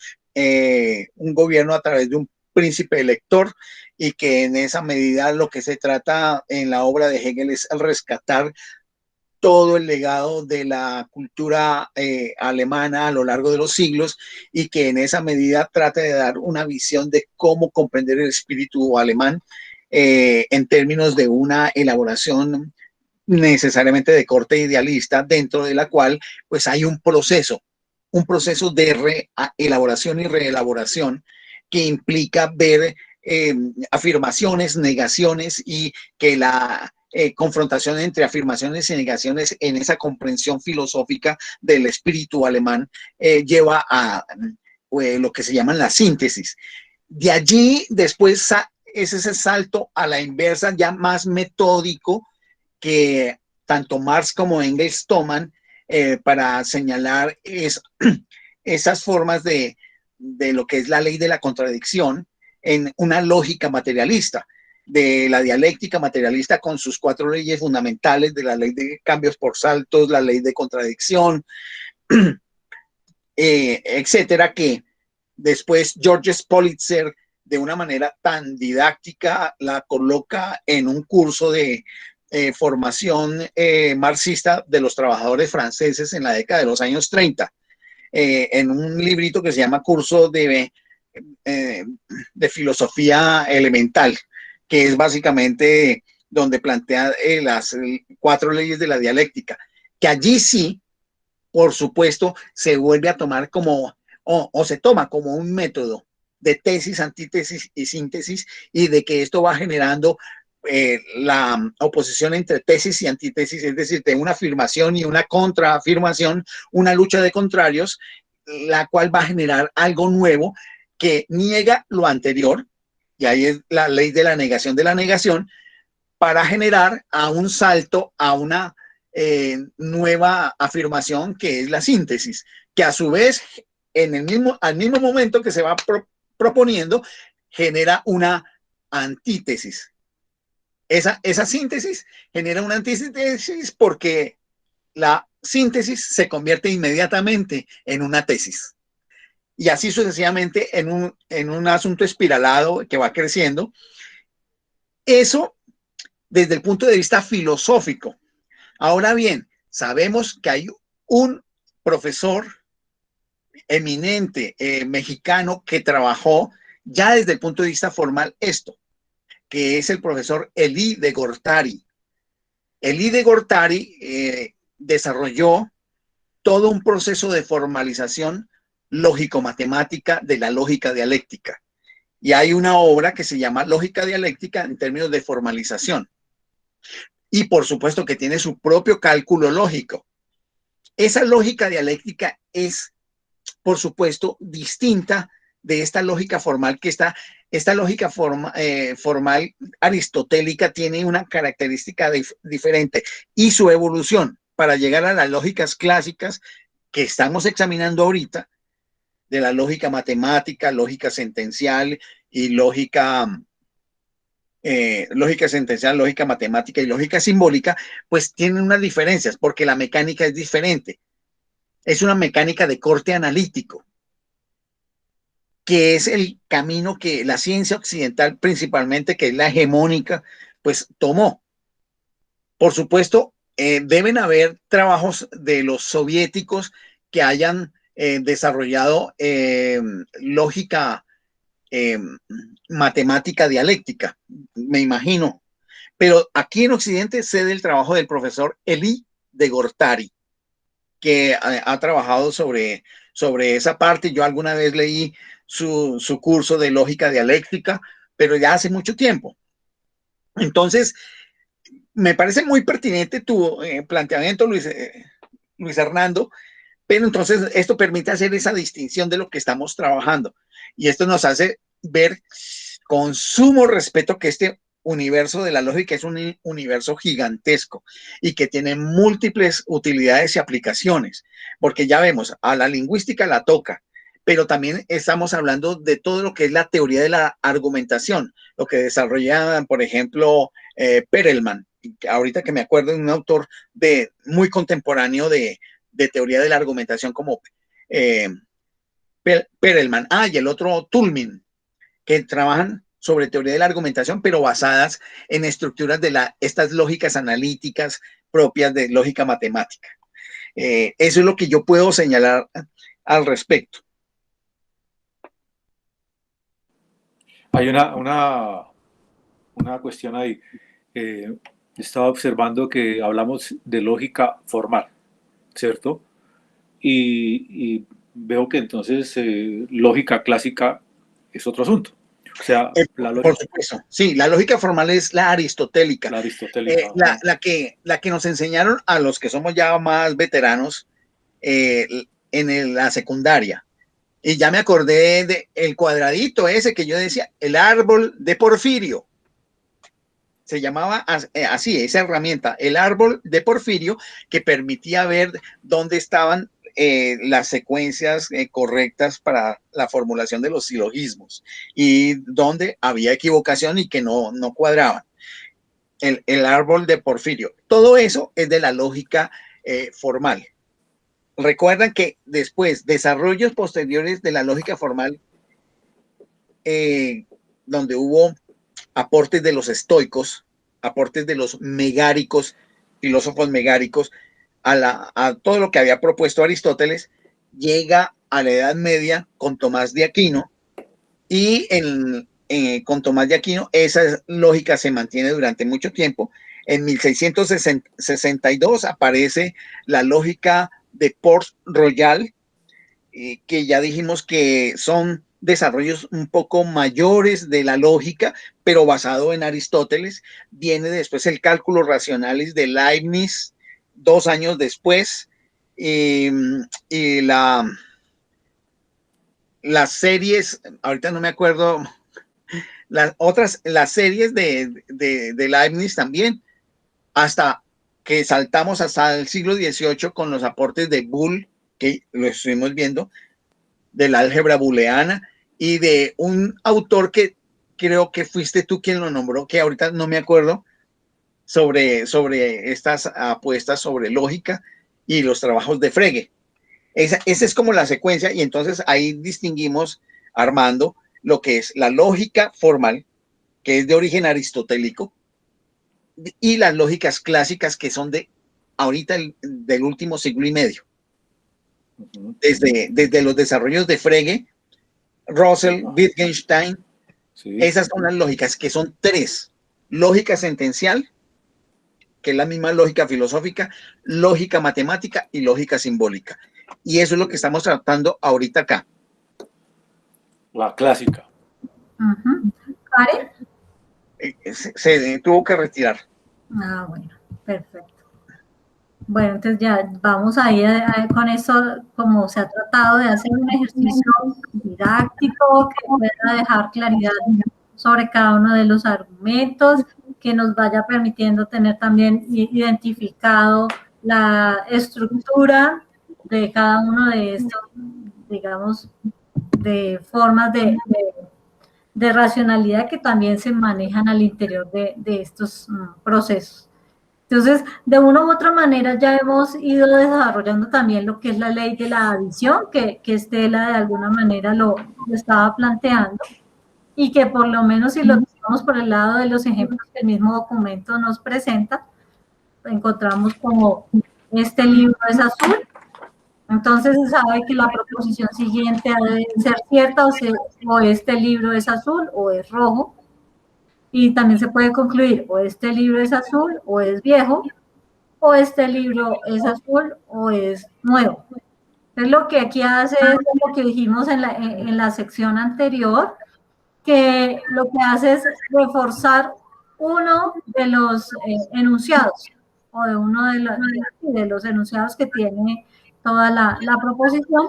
gobierno a través de un príncipe elector, y que en esa medida lo que se trata en la obra de Hegel es rescatar todo el legado de la cultura alemana a lo largo de los siglos, y que en esa medida trata de dar una visión de cómo comprender el espíritu alemán en términos de una elaboración necesariamente de corte idealista, dentro de la cual pues hay un proceso de elaboración y reelaboración que implica ver afirmaciones, negaciones, y que la confrontación entre afirmaciones y negaciones en esa comprensión filosófica del espíritu alemán lleva a lo que se llaman la síntesis. De allí después es ese salto a la inversa, ya más metódico, que tanto Marx como Engels toman para señalar esas formas de lo que es la ley de la contradicción en una lógica materialista, de la dialéctica materialista con sus 4 leyes fundamentales, de la ley de cambios por saltos, la ley de contradicción, etcétera, que después George Politzer, de una manera tan didáctica, la coloca en un curso de formación marxista de los trabajadores franceses en la década de los años 30, en un librito que se llama Curso de Filosofía Elemental, que es básicamente donde plantea las 4 leyes de la dialéctica, que allí sí, por supuesto, se vuelve a tomar como, o se toma como un método de tesis, antítesis y síntesis, y de que esto va generando la oposición entre tesis y antítesis, es decir, de una afirmación y una contraafirmación, una lucha de contrarios, la cual va a generar algo nuevo que niega lo anterior, y ahí es la ley de la negación, para generar a un salto a una nueva afirmación que es la síntesis, que a su vez, al mismo momento que se va proponiendo, genera una antítesis. Esa síntesis genera una antítesis porque la síntesis se convierte inmediatamente en una tesis. Y así sucesivamente en un asunto espiralado que va creciendo. Eso desde el punto de vista filosófico. Ahora bien, sabemos que hay un profesor eminente mexicano que trabajó ya desde el punto de vista formal esto, que es el profesor Elie de Gortari. Elie de Gortari desarrolló todo un proceso de formalización lógico-matemática de la lógica dialéctica. Y hay una obra que se llama Lógica Dialéctica en términos de formalización. Y por supuesto que tiene su propio cálculo lógico. Esa lógica dialéctica es, por supuesto, distinta de esta lógica formal esta lógica formal aristotélica tiene una característica diferente y su evolución para llegar a las lógicas clásicas que estamos examinando ahorita, de la lógica matemática, lógica sentencial y lógica sentencial, lógica matemática y lógica simbólica, pues tienen unas diferencias porque la mecánica es diferente. Es una mecánica de corte analítico, que es el camino que la ciencia occidental principalmente, que es la hegemónica, pues tomó. Por supuesto, deben haber trabajos de los soviéticos que hayan desarrollado lógica matemática dialéctica, me imagino. Pero aquí en Occidente se da el trabajo del profesor Elie de Gortari, que ha trabajado sobre esa parte. Yo alguna vez leí su curso de lógica dialéctica, pero ya hace mucho tiempo. Entonces, me parece muy pertinente tu planteamiento, Luis Hernando, pero entonces esto permite hacer esa distinción de lo que estamos trabajando. Y esto nos hace ver con sumo respeto que este universo de la lógica es un universo gigantesco y que tiene múltiples utilidades y aplicaciones, porque ya vemos, a la lingüística la toca, pero también estamos hablando de todo lo que es la teoría de la argumentación, lo que desarrolla, por ejemplo, Perelman, ahorita que me acuerdo de un autor muy contemporáneo de teoría de la argumentación como Perelman, y el otro Toulmin, que trabajan sobre teoría de la argumentación, pero basadas en estructuras de estas lógicas analíticas propias de lógica matemática. Eso es lo que yo puedo señalar al respecto. Hay una cuestión ahí. Estaba observando que hablamos de lógica formal, ¿cierto? Y veo que entonces lógica clásica es otro asunto. O sea, por supuesto, sí, la lógica formal es la aristotélica. La aristotélica. La que nos enseñaron a los que somos ya más veteranos en la secundaria. Y ya me acordé del cuadradito ese que yo decía, el árbol de Porfirio. Se llamaba así, esa herramienta, el árbol de Porfirio, que permitía ver dónde estaban las secuencias correctas para la formulación de los silogismos y dónde había equivocación y que no cuadraban. El árbol de Porfirio. Todo eso es de la lógica formal. Recuerdan que después, desarrollos posteriores de la lógica formal, donde hubo aportes de los estoicos, aportes de los megáricos, filósofos megáricos, a todo lo que había propuesto Aristóteles, llega a la Edad Media con Tomás de Aquino, y con Tomás de Aquino esa lógica se mantiene durante mucho tiempo. En 1662 aparece la lógica de Port-Royal, que ya dijimos que son desarrollos un poco mayores de la lógica, pero basado en Aristóteles. Viene después el cálculo racionalis de Leibniz, 2 años después, y las series, ahorita no me acuerdo, las series de Leibniz también, hasta que saltamos hasta el siglo XVIII con los aportes de Boole, que lo estuvimos viendo, de la álgebra booleana, y de un autor que creo que fuiste tú quien lo nombró, que ahorita no me acuerdo, sobre estas apuestas sobre lógica y los trabajos de Frege. Esa es como la secuencia, y entonces ahí distinguimos, Armando, lo que es la lógica formal, que es de origen aristotélico, y las lógicas clásicas, que son de ahorita del último siglo y medio. Desde los desarrollos de Frege, Russell, Wittgenstein, sí. Esas son las lógicas, que son 3. Lógica sentencial, que es la misma lógica filosófica, lógica matemática y lógica simbólica. Y eso es lo que estamos tratando ahorita acá. La clásica. ¿Karen? Se tuvo que retirar. Ah, bueno, perfecto. Bueno, entonces ya vamos a ir con eso, como se ha tratado de hacer un ejercicio didáctico que pueda dejar claridad sobre cada uno de los argumentos, que nos vaya permitiendo tener también identificado la estructura de cada uno de estos, digamos, de formas de racionalidad que también se manejan al interior de estos procesos. Entonces, de una u otra manera ya hemos ido desarrollando también lo que es la ley de la adición, que Estela de alguna manera lo estaba planteando, y que por lo menos si lo tomamos por el lado de los ejemplos que el mismo documento nos presenta, encontramos como este libro es azul, entonces se sabe que la proposición siguiente ha de ser cierta, o este libro es azul o es rojo. Y también se puede concluir, o este libro es azul o es viejo, o este libro es azul o es nuevo. Entonces lo que aquí hace es lo que dijimos en la sección anterior, que lo que hace es reforzar uno de los enunciados, o de uno de los enunciados que tiene toda la proposición,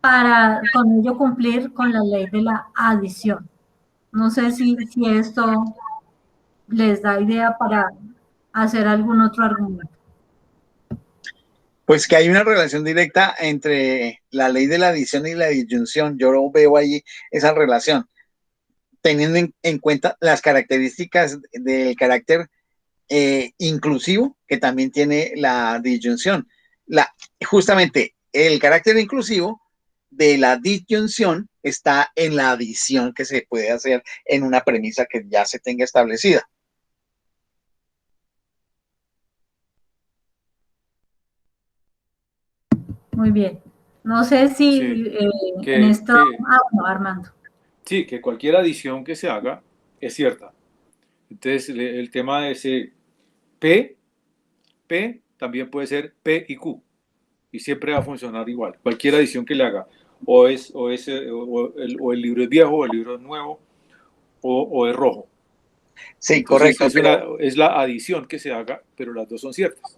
para con ello cumplir con la ley de la adición. No sé si esto les da idea para hacer algún otro argumento. Pues que hay una relación directa entre la ley de la adición y la disyunción. Yo veo ahí esa relación, teniendo en cuenta las características del carácter inclusivo que también tiene la disyunción. Justamente el carácter inclusivo de la disyunción está en la adición que se puede hacer en una premisa que ya se tenga establecida. Muy bien. No sé si sí, en esto... no, Armando. Sí, que cualquier adición que se haga es cierta. Entonces, el tema de ese P también puede ser P y Q. Y siempre va a funcionar igual. Cualquier adición que le haga. O el libro es viejo, o el libro es nuevo, o es rojo. Sí, entonces, correcto. Es la adición que se haga, pero las dos son ciertas.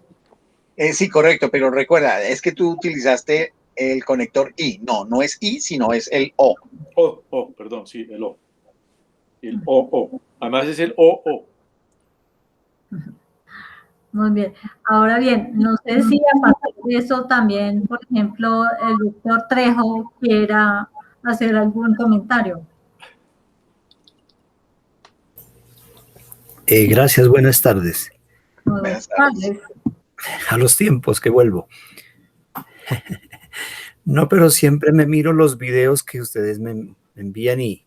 Sí, correcto, pero recuerda, es que tú utilizaste el conector I. No es I, sino es el O. Perdón, sí, el O. El O. Además es el O. Muy bien. Ahora bien, no sé si a partir de eso también, por ejemplo, el doctor Trejo quiera hacer algún comentario. Gracias, buenas tardes. Buenas tardes. A los tiempos que vuelvo. No, pero siempre me miro los videos que ustedes me envían y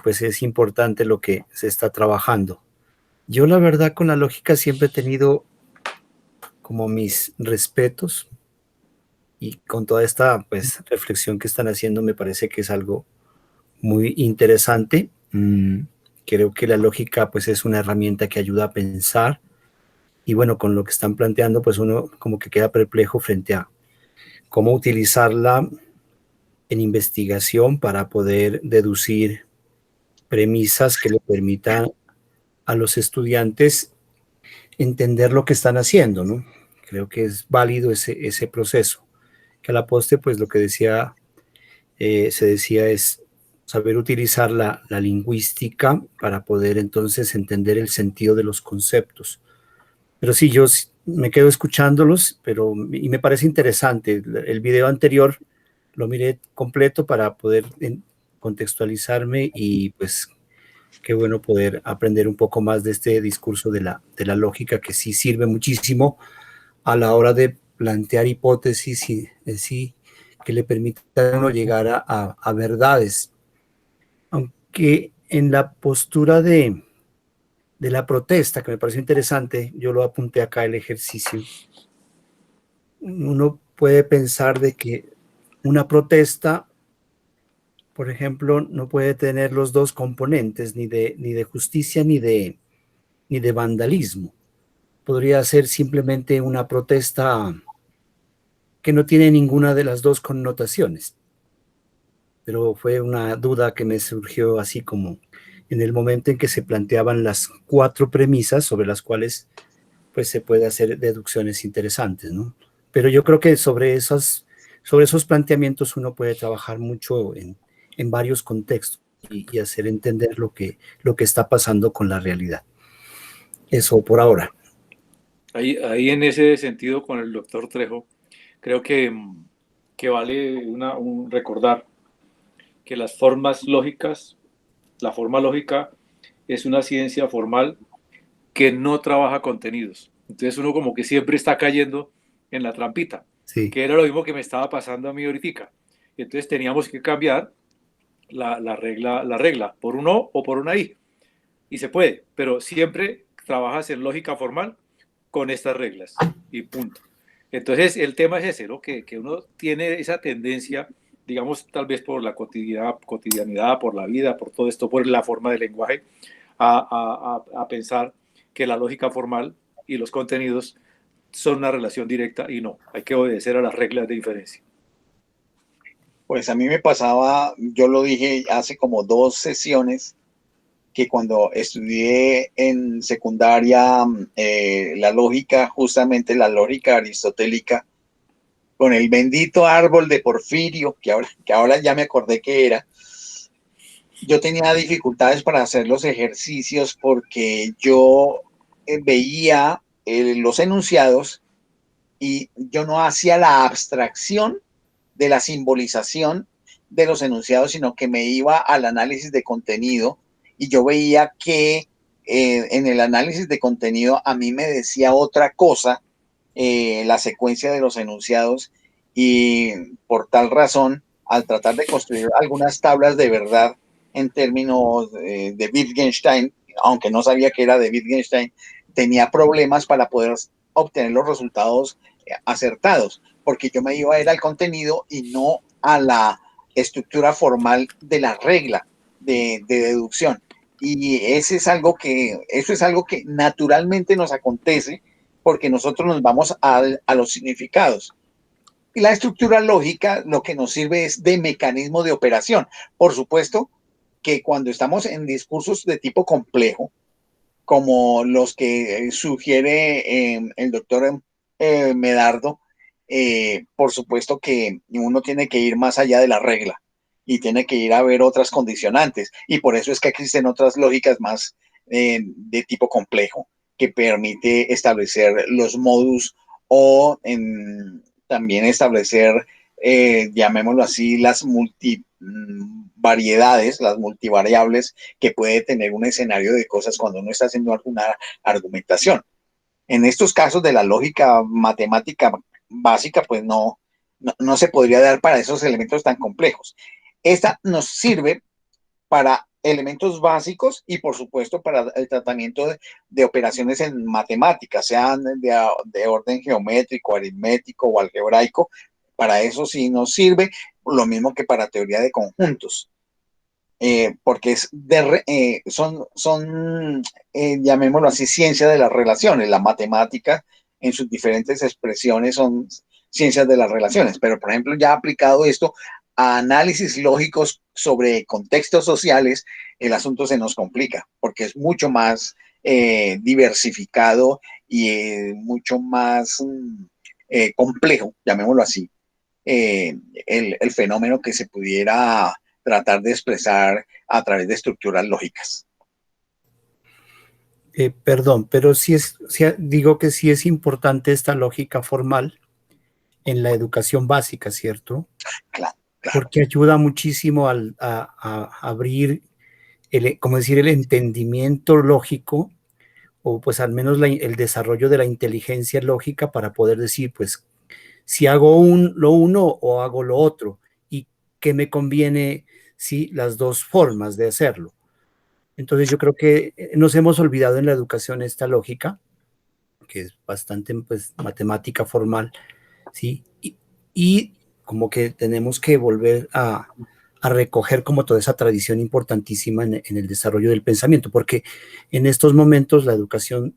pues es importante lo que se está trabajando. Yo la verdad con la lógica siempre he tenido como mis respetos, y con toda esta pues reflexión que están haciendo me parece que es algo muy interesante. Creo que la lógica pues es una herramienta que ayuda a pensar, y bueno, con lo que están planteando pues uno como que queda perplejo frente a cómo utilizarla en investigación para poder deducir premisas que le permitan a los estudiantes entender lo que están haciendo, ¿no? Creo que es válido ese proceso. Que a la postre, pues lo que se decía es saber utilizar la lingüística para poder entonces entender el sentido de los conceptos. Pero sí, yo me quedo escuchándolos, y me parece interesante. El video anterior lo miré completo para poder contextualizarme y pues qué bueno poder aprender un poco más de este discurso de la lógica que sí sirve muchísimo a la hora de plantear hipótesis y sí, que le permitan a uno llegar a verdades. Aunque en la postura de la protesta, que me pareció interesante, yo lo apunté acá el ejercicio, uno puede pensar de que una protesta, por ejemplo, no puede tener los dos componentes, ni de justicia ni de vandalismo. Podría ser simplemente una protesta que no tiene ninguna de las dos connotaciones. Pero fue una duda que me surgió así como en el momento en que se planteaban las 4 premisas sobre las cuales pues se puede hacer deducciones interesantes, ¿no? Pero yo creo que sobre esos planteamientos uno puede trabajar mucho en varios contextos y hacer entender lo que está pasando con la realidad. Eso por ahora. Ahí en ese sentido con el doctor Trejo, creo que vale recordar que las formas lógicas, la forma lógica es una ciencia formal que no trabaja contenidos. Entonces uno como que siempre está cayendo en la trampita, Sí. que era lo mismo que me estaba pasando a mí ahorita. Entonces teníamos que cambiar la regla por un O o por una I. Y se puede, pero siempre trabajas en lógica formal con estas reglas y punto. Entonces el tema es ese, ¿no? Que uno tiene esa tendencia, digamos, tal vez por la cotidianidad, por la vida, por todo esto, por la forma del lenguaje, a pensar que la lógica formal y los contenidos son una relación directa y no, hay que obedecer a las reglas de inferencia. Pues a mí me pasaba, yo lo dije hace como 2 sesiones, que cuando estudié en secundaria la lógica, justamente la lógica aristotélica, con el bendito árbol de Porfirio, que ahora ya me acordé que era, yo tenía dificultades para hacer los ejercicios porque yo veía los enunciados y yo no hacía la abstracción de la simbolización de los enunciados, sino que me iba al análisis de contenido y yo veía que en el análisis de contenido a mí me decía otra cosa la secuencia de los enunciados, y por tal razón, al tratar de construir algunas tablas de verdad en términos de Wittgenstein, aunque no sabía que era de Wittgenstein, tenía problemas para poder obtener los resultados acertados, porque yo me iba a ir al contenido y no a la estructura formal de la regla de deducción. Y eso es algo que naturalmente nos acontece porque nosotros nos vamos a los significados. Y la estructura lógica lo que nos sirve es de mecanismo de operación. Por supuesto que cuando estamos en discursos de tipo complejo, como los que sugiere el doctor Medardo, por supuesto que uno tiene que ir más allá de la regla y tiene que ir a ver otras condicionantes. Y por eso es que existen otras lógicas más de tipo complejo que permite establecer los modus o también establecer, llamémoslo así, las multivariedades, las multivariables que puede tener un escenario de cosas cuando uno está haciendo alguna argumentación. En estos casos de la lógica matemática básica, pues no se podría dar para esos elementos tan complejos. Esta nos sirve para elementos básicos y por supuesto para el tratamiento de operaciones en matemáticas, sean de orden geométrico, aritmético o algebraico. Para eso sí nos sirve, lo mismo que para teoría de conjuntos. Porque son llamémoslo así, ciencia de las relaciones. La matemática en sus diferentes expresiones son ciencias de las relaciones, pero por ejemplo ya aplicado esto a análisis lógicos sobre contextos sociales, el asunto se nos complica porque es mucho más diversificado y mucho más complejo, llamémoslo así, el fenómeno que se pudiera tratar de expresar a través de estructuras lógicas. Perdón, pero digo que sí es importante esta lógica formal en la educación básica, ¿cierto? Claro, claro. Porque ayuda muchísimo a abrir, como decir, el entendimiento lógico, o pues al menos el desarrollo de la inteligencia lógica para poder decir, pues, si hago lo uno o hago lo otro, y qué me conviene, sí, las dos formas de hacerlo. Entonces yo creo que nos hemos olvidado en la educación esta lógica, que es bastante, pues, matemática formal, ¿sí? Y como que tenemos que volver a recoger como toda esa tradición importantísima en el desarrollo del pensamiento, porque en estos momentos la educación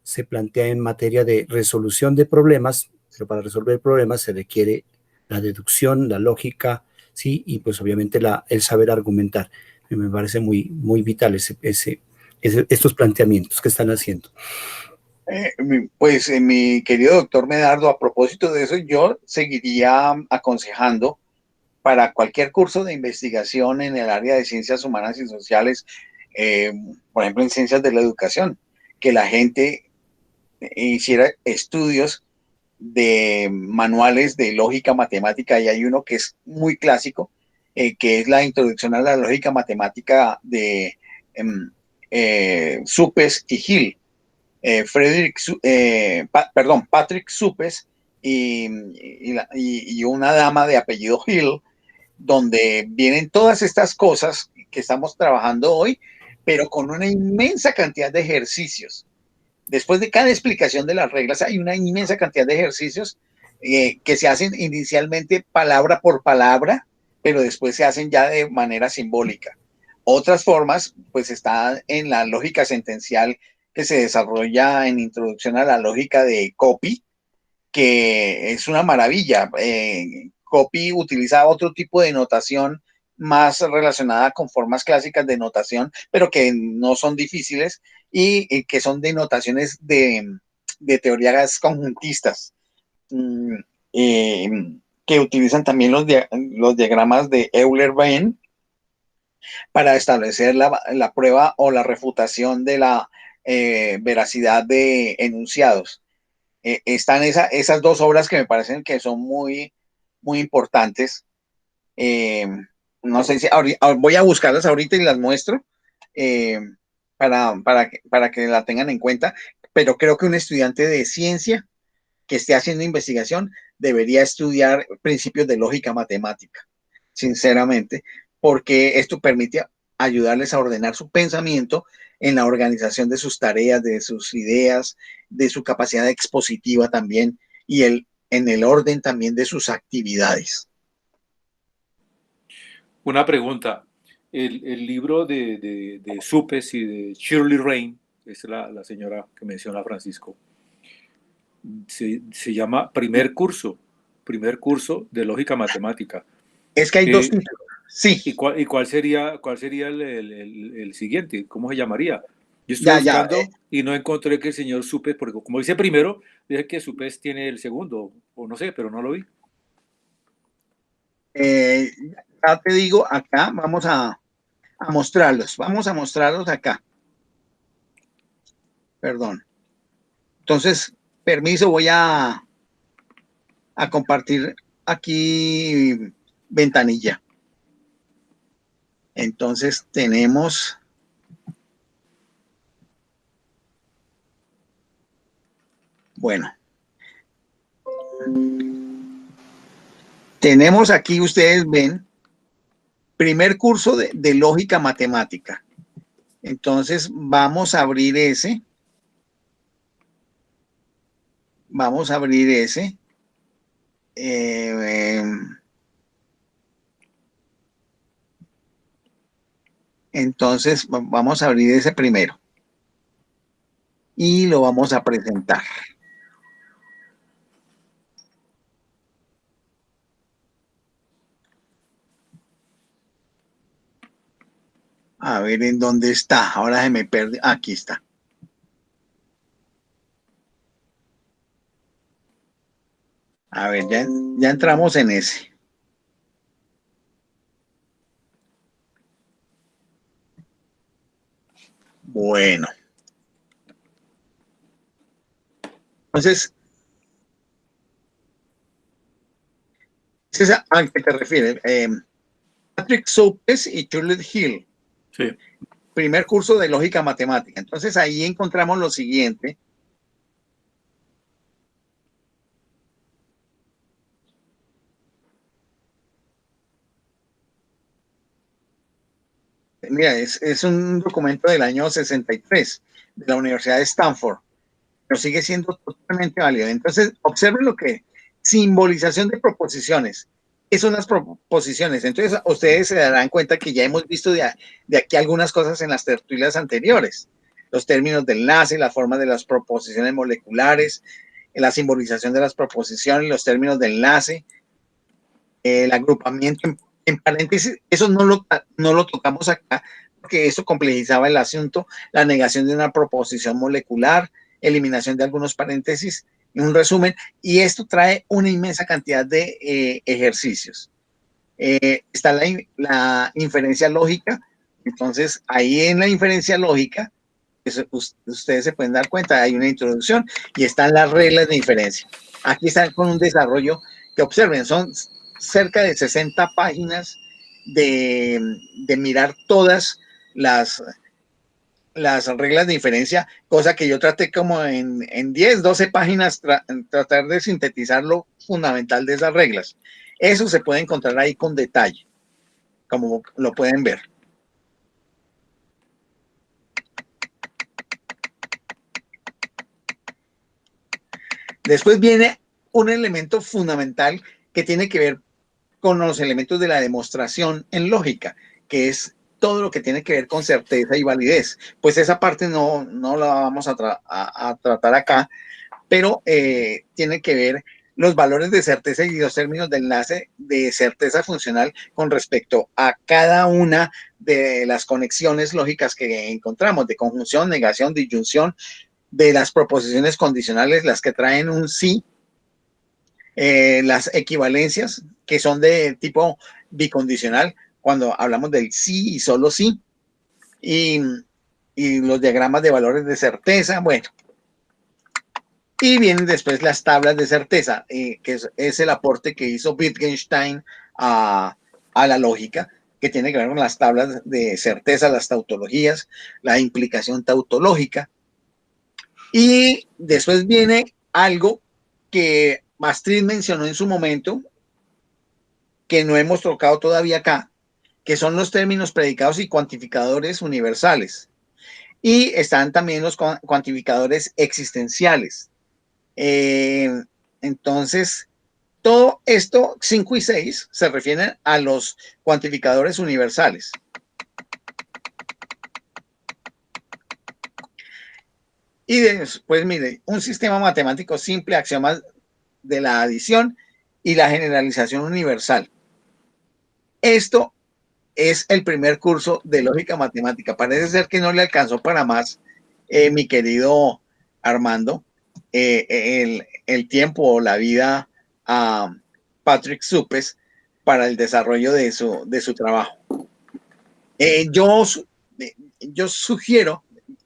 se plantea en materia de resolución de problemas, pero para resolver problemas se requiere la deducción, la lógica, ¿sí? Y pues obviamente el saber argumentar. Me parece muy, muy vital estos planteamientos que están haciendo. Pues mi querido doctor Medardo, a propósito de eso, yo seguiría aconsejando para cualquier curso de investigación en el área de ciencias humanas y sociales, por ejemplo en ciencias de la educación, que la gente hiciera estudios de manuales de lógica matemática, y hay uno que es muy clásico, que es la introducción a la lógica matemática de Suppes y Hill. Patrick Suppes y una dama de apellido Hill, donde vienen todas estas cosas que estamos trabajando hoy, pero con una inmensa cantidad de ejercicios. Después de cada explicación de las reglas, hay una inmensa cantidad de ejercicios que se hacen inicialmente palabra por palabra, pero después se hacen ya de manera simbólica. Otras formas, pues está en la lógica sentencial que se desarrolla en Introducción a la Lógica de Copy, que es una maravilla. Copy utiliza otro tipo de notación más relacionada con formas clásicas de notación, pero que no son difíciles y que son de notaciones de teorías conjuntistas, eh, que utilizan también los diagramas de Euler-Venn para establecer la prueba o la refutación de la veracidad de enunciados. Están esas dos obras que me parecen que son muy, muy importantes. No sé si voy a buscarlas ahorita y las muestro eh, para que la tengan en cuenta, pero creo que un estudiante de ciencia que esté haciendo investigación debería estudiar principios de lógica matemática, sinceramente, porque esto permite ayudarles a ordenar su pensamiento en la organización de sus tareas, de sus ideas, de su capacidad expositiva también y en el orden también de sus actividades. Una pregunta. El libro de Suppes y de Shirley Rain, es la señora que menciona Francisco, se llama Primer curso de lógica matemática. Es que hay dos títulos. Sí. ¿Y cuál sería el siguiente? ¿Cómo se llamaría? Yo estoy Ya, buscando y no encontré que el señor Suppes, porque como dice primero, dije que Suppes tiene el segundo, o no sé, pero no lo vi. Ya te digo, acá vamos a mostrarlos. Vamos a mostrarlos acá. Perdón. Entonces, permiso, voy a compartir aquí ventanilla. Entonces tenemos bueno, tenemos aquí, ustedes ven, primer curso de lógica matemática. Entonces vamos a abrir ese. Vamos a abrir ese. Entonces vamos a abrir ese primero. Y lo vamos a presentar. A ver en dónde está. Ahora se me perdió. Aquí está. A ver, ya entramos en ese. Bueno. Entonces, ¿es a qué te refieres? Patrick Soupes y Charlotte Hill. Sí. Primer curso de lógica matemática. Entonces ahí encontramos lo siguiente. Mira, es un documento del año 63 de la Universidad de Stanford, pero sigue siendo totalmente válido. Entonces, observen lo que simbolización de proposiciones. ¿Qué son las proposiciones? Entonces, ustedes se darán cuenta que ya hemos visto de aquí algunas cosas en las tertulias anteriores. Los términos de enlace, la forma de las proposiciones moleculares, la simbolización de las proposiciones, los términos de enlace, el agrupamiento en paréntesis, eso no lo tocamos acá, porque eso complejizaba el asunto, la negación de una proposición molecular, eliminación de algunos paréntesis, un resumen, y esto trae una inmensa cantidad de ejercicios. Está la inferencia lógica, entonces ahí en la inferencia lógica, ustedes se pueden dar cuenta, hay una introducción y están las reglas de inferencia. Aquí están con un desarrollo que observen, son cerca de 60 páginas de mirar todas las reglas de inferencia, cosa que yo traté como en 10, 12 páginas tratar de sintetizar lo fundamental de esas reglas. Eso se puede encontrar ahí con detalle, como lo pueden ver. Después viene un elemento fundamental que tiene que ver con los elementos de la demostración en lógica, que es todo lo que tiene que ver con certeza y validez. Pues esa parte no la vamos a tratar acá, pero tiene que ver los valores de certeza y los términos de enlace de certeza funcional con respecto a cada una de las conexiones lógicas que encontramos, de conjunción, negación, disyunción, de las proposiciones condicionales, las que traen un sí, las equivalencias que son de tipo bicondicional, cuando hablamos del sí y solo sí, y los diagramas de valores de certeza, bueno. Y vienen después las tablas de certeza, que es el aporte que hizo Wittgenstein a la lógica, que tiene que ver con las tablas de certeza, las tautologías, la implicación tautológica. Y después viene algo que Maastricht mencionó en su momento, que no hemos tocado todavía acá, que son los términos predicados y cuantificadores universales. Y están también los cuantificadores existenciales. Entonces, todo esto, 5 y 6, se refieren a los cuantificadores universales. Y después, mire, un sistema matemático simple, axiomas de la adición y la generalización universal. Esto es el primer curso de lógica matemática. Parece ser que no le alcanzó para más, mi querido Armando, el tiempo o la vida a Patrick Soupes para el desarrollo de su trabajo. Yo sugiero,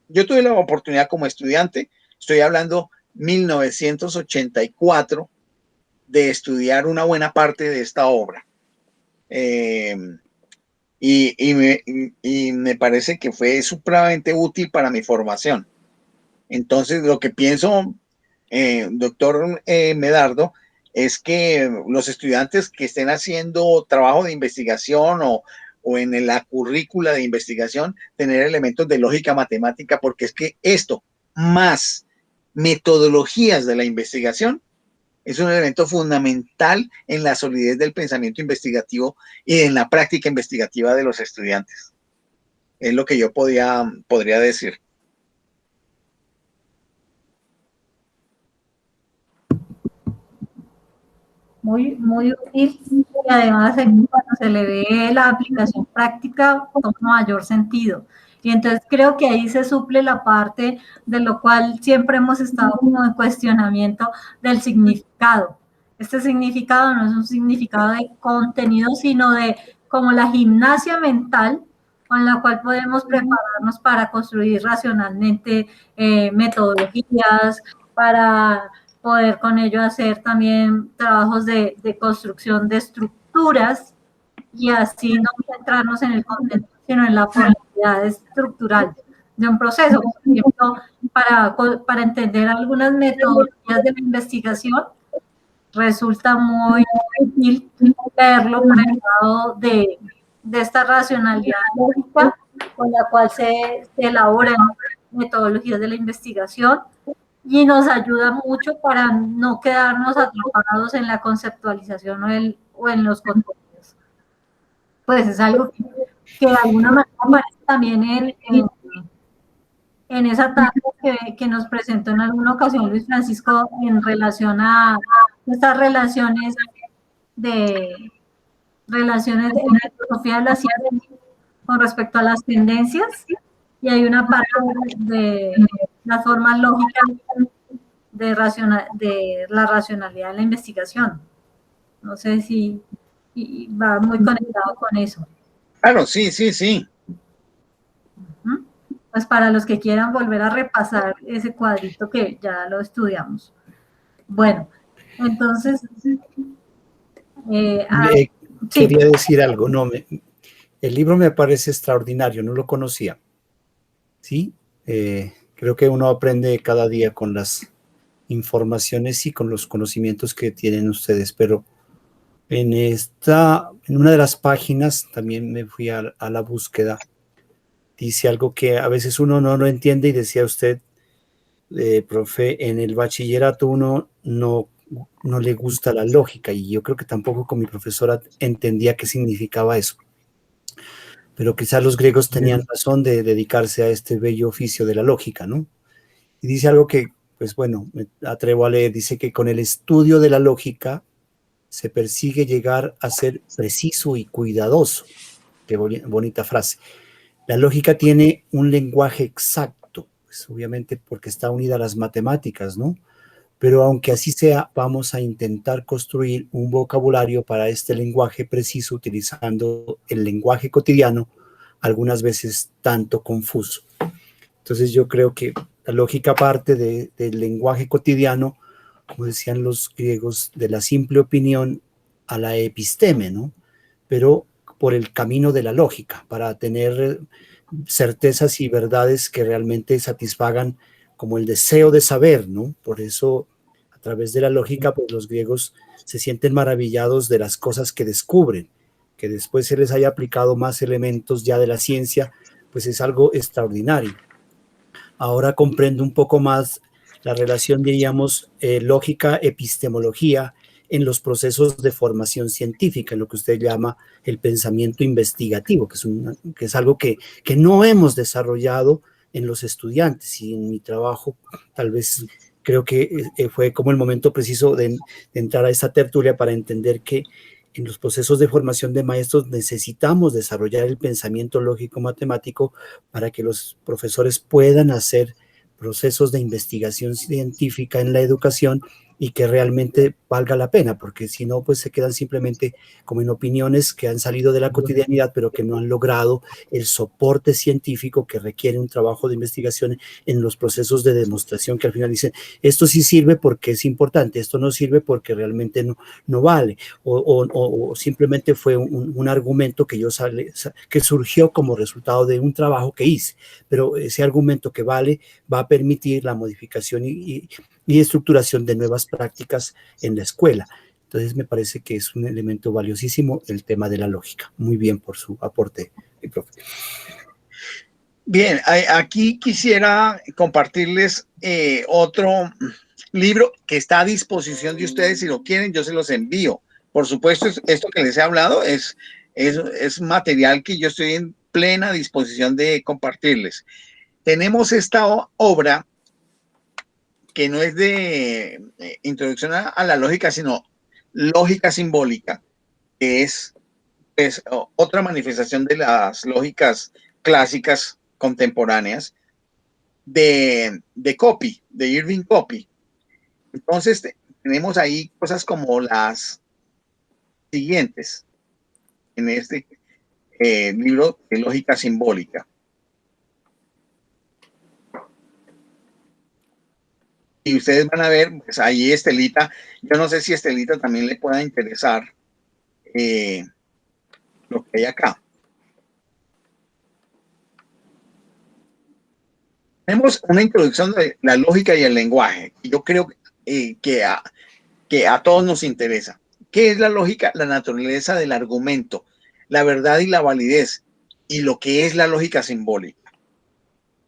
yo tuve la oportunidad como estudiante, estoy hablando 1984, de estudiar una buena parte de esta obra. Y me parece que fue supremamente útil para mi formación. Entonces, lo que pienso, doctor Medardo, es que los estudiantes que estén haciendo trabajo de investigación o en la currícula de investigación, tener elementos de lógica matemática, porque es que esto, más metodologías de la investigación, es un elemento fundamental en la solidez del pensamiento investigativo y en la práctica investigativa de los estudiantes. Es lo que yo podría decir. muy, muy útil, y además cuando se le ve la aplicación práctica toma mayor sentido. Y entonces creo que ahí se suple la parte de lo cual siempre hemos estado como en cuestionamiento del significado. Este significado no es un significado de contenido, sino de como la gimnasia mental con la cual podemos prepararnos para construir racionalmente metodologías, para poder con ello hacer también trabajos de construcción de estructuras y así no centrarnos en el contenido, sino en la formalidad estructural de un proceso. Por ejemplo, para entender algunas metodologías de la investigación, resulta muy útil verlo preparado de esta racionalidad lógica con la cual se elaboran metodologías de la investigación, y nos ayuda mucho para no quedarnos atrapados en la conceptualización o en los contenidos. Pues es algo que de alguna manera aparece también en esa tabla que nos presentó en alguna ocasión Luis Francisco en relación a estas relaciones de la filosofía de la ciencia con respecto a las tendencias, y hay una parte de las formas lógicas de la racionalidad en la investigación. No sé si va muy conectado con eso. Claro, sí, sí, sí. Pues para los que quieran volver a repasar ese cuadrito que ya lo estudiamos. Bueno, entonces... Quería decir algo, no, el libro me parece extraordinario, no lo conocía. Sí, creo que uno aprende cada día con las informaciones y con los conocimientos que tienen ustedes, pero en una de las páginas también me fui a la búsqueda. Dice algo que a veces uno no lo entiende, y decía usted, profe, en el bachillerato uno no le gusta la lógica, y yo creo que tampoco con mi profesora entendía qué significaba eso. Pero quizás los griegos tenían razón de dedicarse a este bello oficio de la lógica, ¿no? Y dice algo que, pues bueno, me atrevo a leer. Dice que con el estudio de la lógica se persigue llegar a ser preciso y cuidadoso. Qué bonita frase. La lógica tiene un lenguaje exacto, pues obviamente porque está unida a las matemáticas, ¿no? Pero aunque así sea, vamos a intentar construir un vocabulario para este lenguaje preciso utilizando el lenguaje cotidiano, algunas veces tanto confuso. Entonces yo creo que la lógica parte del lenguaje cotidiano, como decían los griegos, de la simple opinión a la episteme, ¿no? Pero por el camino de la lógica, para tener certezas y verdades que realmente satisfagan como el deseo de saber, ¿no? Por eso, a través de la lógica, pues los griegos se sienten maravillados de las cosas que descubren, que después se les haya aplicado más elementos ya de la ciencia, pues es algo extraordinario. Ahora comprendo un poco más la relación, diríamos, lógica-epistemología en los procesos de formación científica, en lo que usted llama el pensamiento investigativo, que es algo que no hemos desarrollado en los estudiantes, y en mi trabajo tal vez creo que fue como el momento preciso de entrar a esta tertulia para entender que en los procesos de formación de maestros necesitamos desarrollar el pensamiento lógico-matemático para que los profesores puedan hacer procesos de investigación científica en la educación y que realmente valga la pena, porque si no, pues se quedan simplemente como en opiniones que han salido de la cotidianidad, pero que no han logrado el soporte científico que requiere un trabajo de investigación en los procesos de demostración, que al final dicen, esto sí sirve porque es importante, esto no sirve porque realmente no vale, o simplemente fue un argumento que que surgió como resultado de un trabajo que hice, pero ese argumento que vale va a permitir la modificación y estructuración de nuevas prácticas en la escuela. Entonces me parece que es un elemento valiosísimo el tema de la lógica. Muy bien por su aporte, profe. Bien, aquí quisiera compartirles otro libro que está a disposición de ustedes. Si lo quieren, yo se los envío. Por supuesto, esto que les he hablado es material que yo estoy en plena disposición de compartirles. Tenemos esta obra que no es de introducción a la lógica, sino lógica simbólica, que es otra manifestación de las lógicas clásicas contemporáneas de Copy, de Irving Copy. Entonces tenemos ahí cosas como las siguientes en este libro de lógica simbólica. Y ustedes van a ver, pues ahí Estelita, yo no sé si Estelita también le pueda interesar lo que hay acá. Tenemos una introducción de la lógica y el lenguaje, y yo creo que a todos nos interesa. ¿Qué es la lógica? La naturaleza del argumento, la verdad y la validez, y lo que es la lógica simbólica.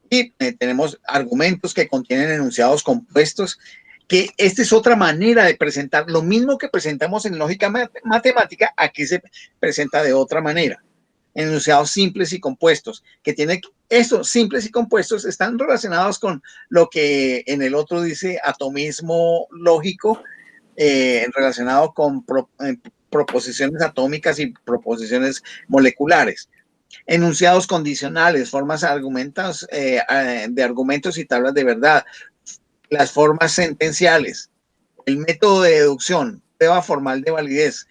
Y tenemos argumentos que contienen enunciados compuestos, que esta es otra manera de presentar lo mismo que presentamos en lógica matemática, aquí se presenta de otra manera. Enunciados simples y compuestos, que tienen estos simples y compuestos están relacionados con lo que en el otro dice atomismo lógico, relacionado con proposiciones atómicas y proposiciones moleculares. Enunciados condicionales, formas de argumentos y tablas de verdad, las formas sentenciales, el método de deducción, prueba formal de validez,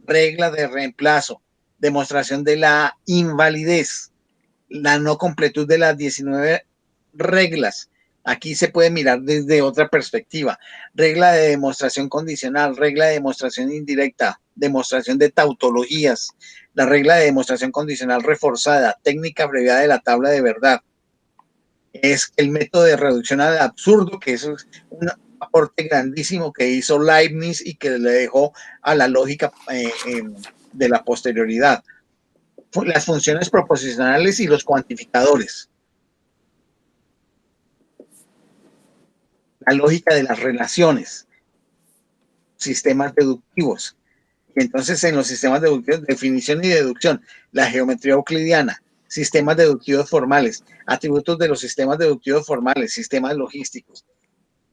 regla de reemplazo, demostración de la invalidez, la no completud de las 19 reglas. Aquí se puede mirar desde otra perspectiva. Regla de demostración condicional, regla de demostración indirecta, demostración de tautologías, la regla de demostración condicional reforzada, técnica abreviada de la tabla de verdad. Es el método de reducción al absurdo, que eso es un aporte grandísimo que hizo Leibniz y que le dejó a la lógica de la posterioridad. Las funciones proposicionales y los cuantificadores. La lógica de las relaciones. Sistemas deductivos. Y entonces en los sistemas deductivos, definición y deducción, la geometría euclidiana, sistemas deductivos formales, atributos de los sistemas deductivos formales, sistemas logísticos.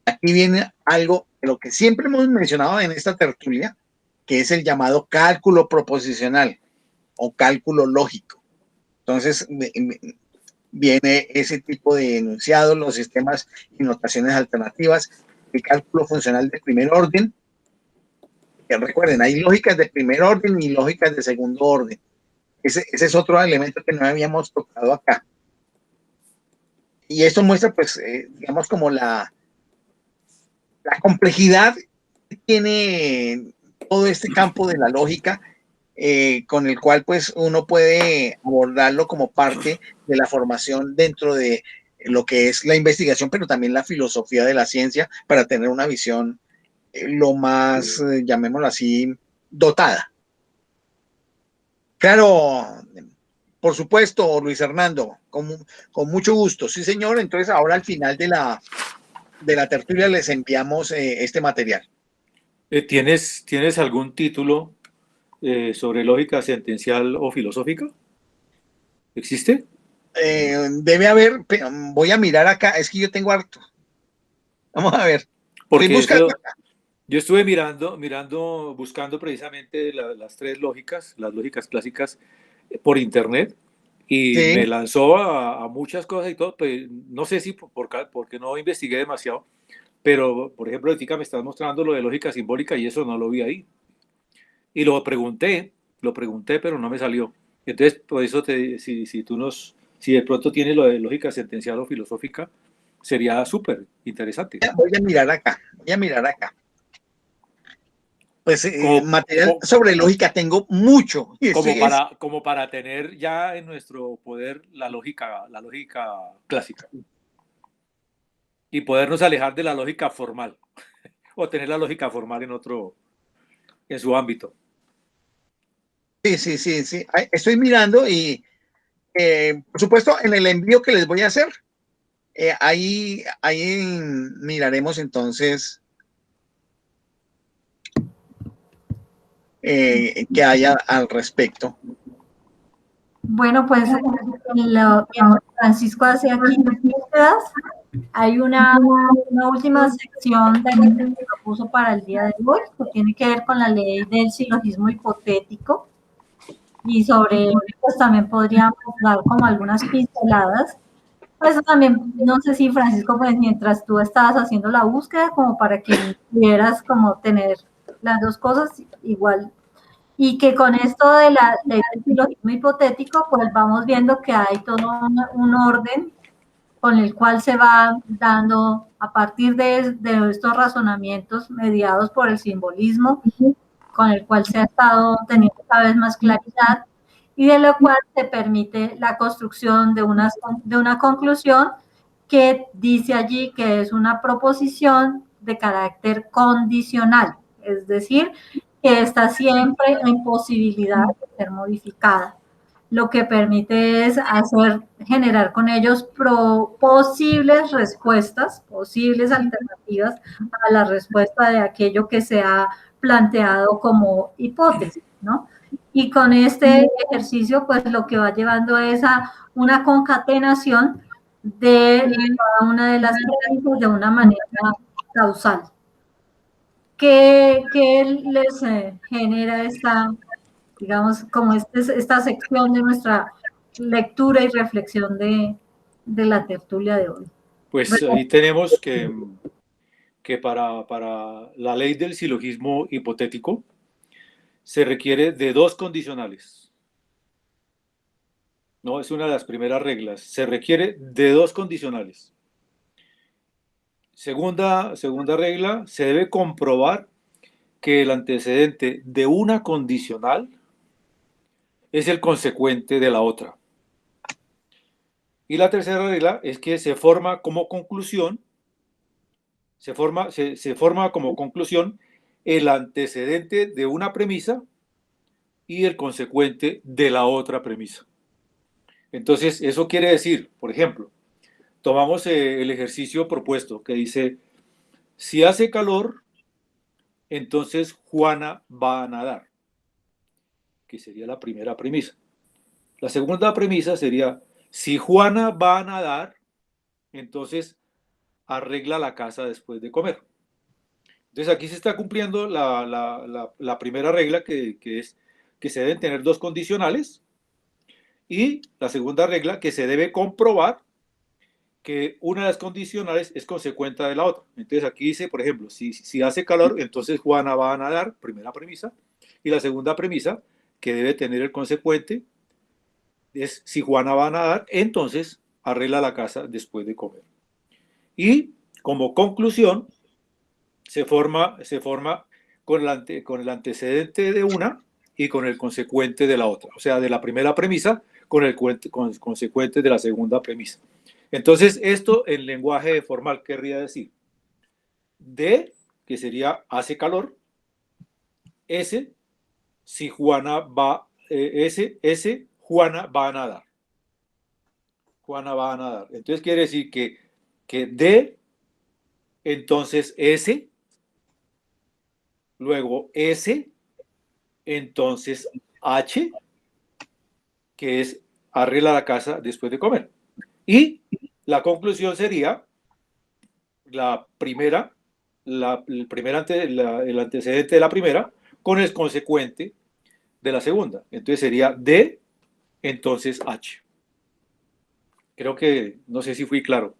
Aquí viene algo de lo que siempre hemos mencionado en esta tertulia, que es el llamado cálculo proposicional o cálculo lógico. Entonces viene ese tipo de enunciados, los sistemas y notaciones alternativas, el cálculo funcional de primer orden. Que recuerden, hay lógicas de primer orden y lógicas de segundo orden. Ese es otro elemento que no habíamos tocado acá. Y esto muestra, pues, digamos, como la complejidad que tiene todo este campo de la lógica, con el cual, pues, uno puede abordarlo como parte de la formación dentro de lo que es la investigación, pero también la filosofía de la ciencia, para tener una visión lo más, llamémoslo así, dotada. Claro, por supuesto, Luis Hernando, con mucho gusto. Sí, señor. Entonces, ahora al final de la tertulia les enviamos este material. ¿Tienes algún título sobre lógica sentencial o filosófica? ¿Existe? Debe haber, voy a mirar acá, es que yo tengo harto. Vamos a ver. Porque estoy buscando acá. Yo estuve buscando precisamente las tres lógicas, las lógicas clásicas por internet, y sí. Me lanzó a muchas cosas y todo, pues, no sé si porque no investigué demasiado, pero por ejemplo, ahorita me estás mostrando lo de lógica simbólica y eso no lo vi ahí. Y lo pregunté, pero no me salió. Entonces, por eso si de pronto tienes lo de lógica sentencial o filosófica, sería súper interesante. Voy a mirar acá. Pues material sobre lógica tengo mucho. Como para tener ya en nuestro poder la lógica clásica. Y podernos alejar de la lógica formal. O tener la lógica formal en su ámbito. Sí. Estoy mirando y, por supuesto, en el envío que les voy a hacer, ahí miraremos entonces que haya al respecto. Bueno, pues Francisco hace aquí búsquedas Hay una última sección de la que se propuso para el día de hoy, que tiene que ver con la ley del silogismo hipotético, y sobre ello pues también podríamos dar como algunas pinceladas. Pues también, no sé si Francisco, pues mientras tú estabas haciendo la búsqueda, como para que pudieras como tener las dos cosas igual, y que con esto de la ley del silogismo hipotético, pues vamos viendo que hay todo un orden con el cual se va dando a partir de estos razonamientos mediados por el simbolismo, con el cual se ha estado teniendo cada vez más claridad, y de lo cual se permite la construcción de una conclusión que dice allí que es una proposición de carácter condicional, es decir, que está siempre en posibilidad de ser modificada. Lo que permite es generar con ellos posibles respuestas, posibles alternativas a la respuesta de aquello que se ha planteado como hipótesis, ¿no? Y con este ejercicio, pues lo que va llevando es a una concatenación de cada una de las premisas de una manera causal. ¿Qué les genera esta, digamos, como esta sección de nuestra lectura y reflexión de la tertulia de hoy? Pues ahí tenemos que para la ley del silogismo hipotético se requiere de dos condicionales. No, es una de las primeras reglas. Se requiere de dos condicionales. Segunda regla, se debe comprobar que el antecedente de una condicional es el consecuente de la otra. Y la tercera regla es que se forma como conclusión, se forma como conclusión el antecedente de una premisa y el consecuente de la otra premisa. Entonces, eso quiere decir, por ejemplo, tomamos el ejercicio propuesto que dice, si hace calor, entonces Juana va a nadar, que sería la primera premisa. La segunda premisa sería, si Juana va a nadar, entonces arregla la casa después de comer. Entonces aquí se está cumpliendo la primera regla que es que se deben tener dos condicionales, y la segunda regla que se debe comprobar que una de las condicionales es consecuente de la otra. Entonces aquí dice, por ejemplo, si hace calor, entonces Juana va a nadar, primera premisa, y la segunda premisa que debe tener el consecuente es, si Juana va a nadar, entonces arregla la casa después de comer. Y como conclusión, se forma con el antecedente de una y con el consecuente de la otra. O sea, de la primera premisa con el consecuente de la segunda premisa. Entonces, esto en lenguaje formal querría decir D, que sería hace calor, S, si Juana va, S, Juana va a nadar. Juana va a nadar. Entonces quiere decir que D, entonces S, luego S, entonces H, que es arregla la casa después de comer. Y la conclusión sería la primera, el antecedente de la primera con el consecuente de la segunda. Entonces sería D, entonces H. Creo que, no sé si fui claro.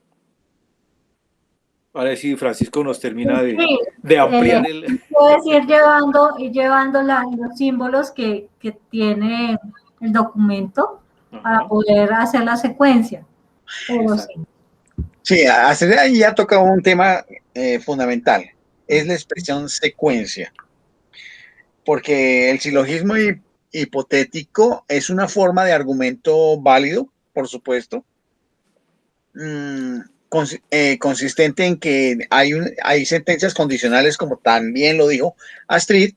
Ahora sí, Francisco nos termina de ampliar el... Puedes ir llevando los símbolos que tiene el documento para poder hacer la secuencia. Pero sí. Sí, hacer ahí ya toca un tema fundamental, es la expresión secuencia, porque el silogismo hipotético es una forma de argumento válido, por supuesto, consistente en que hay sentencias condicionales, como también lo dijo Astrid,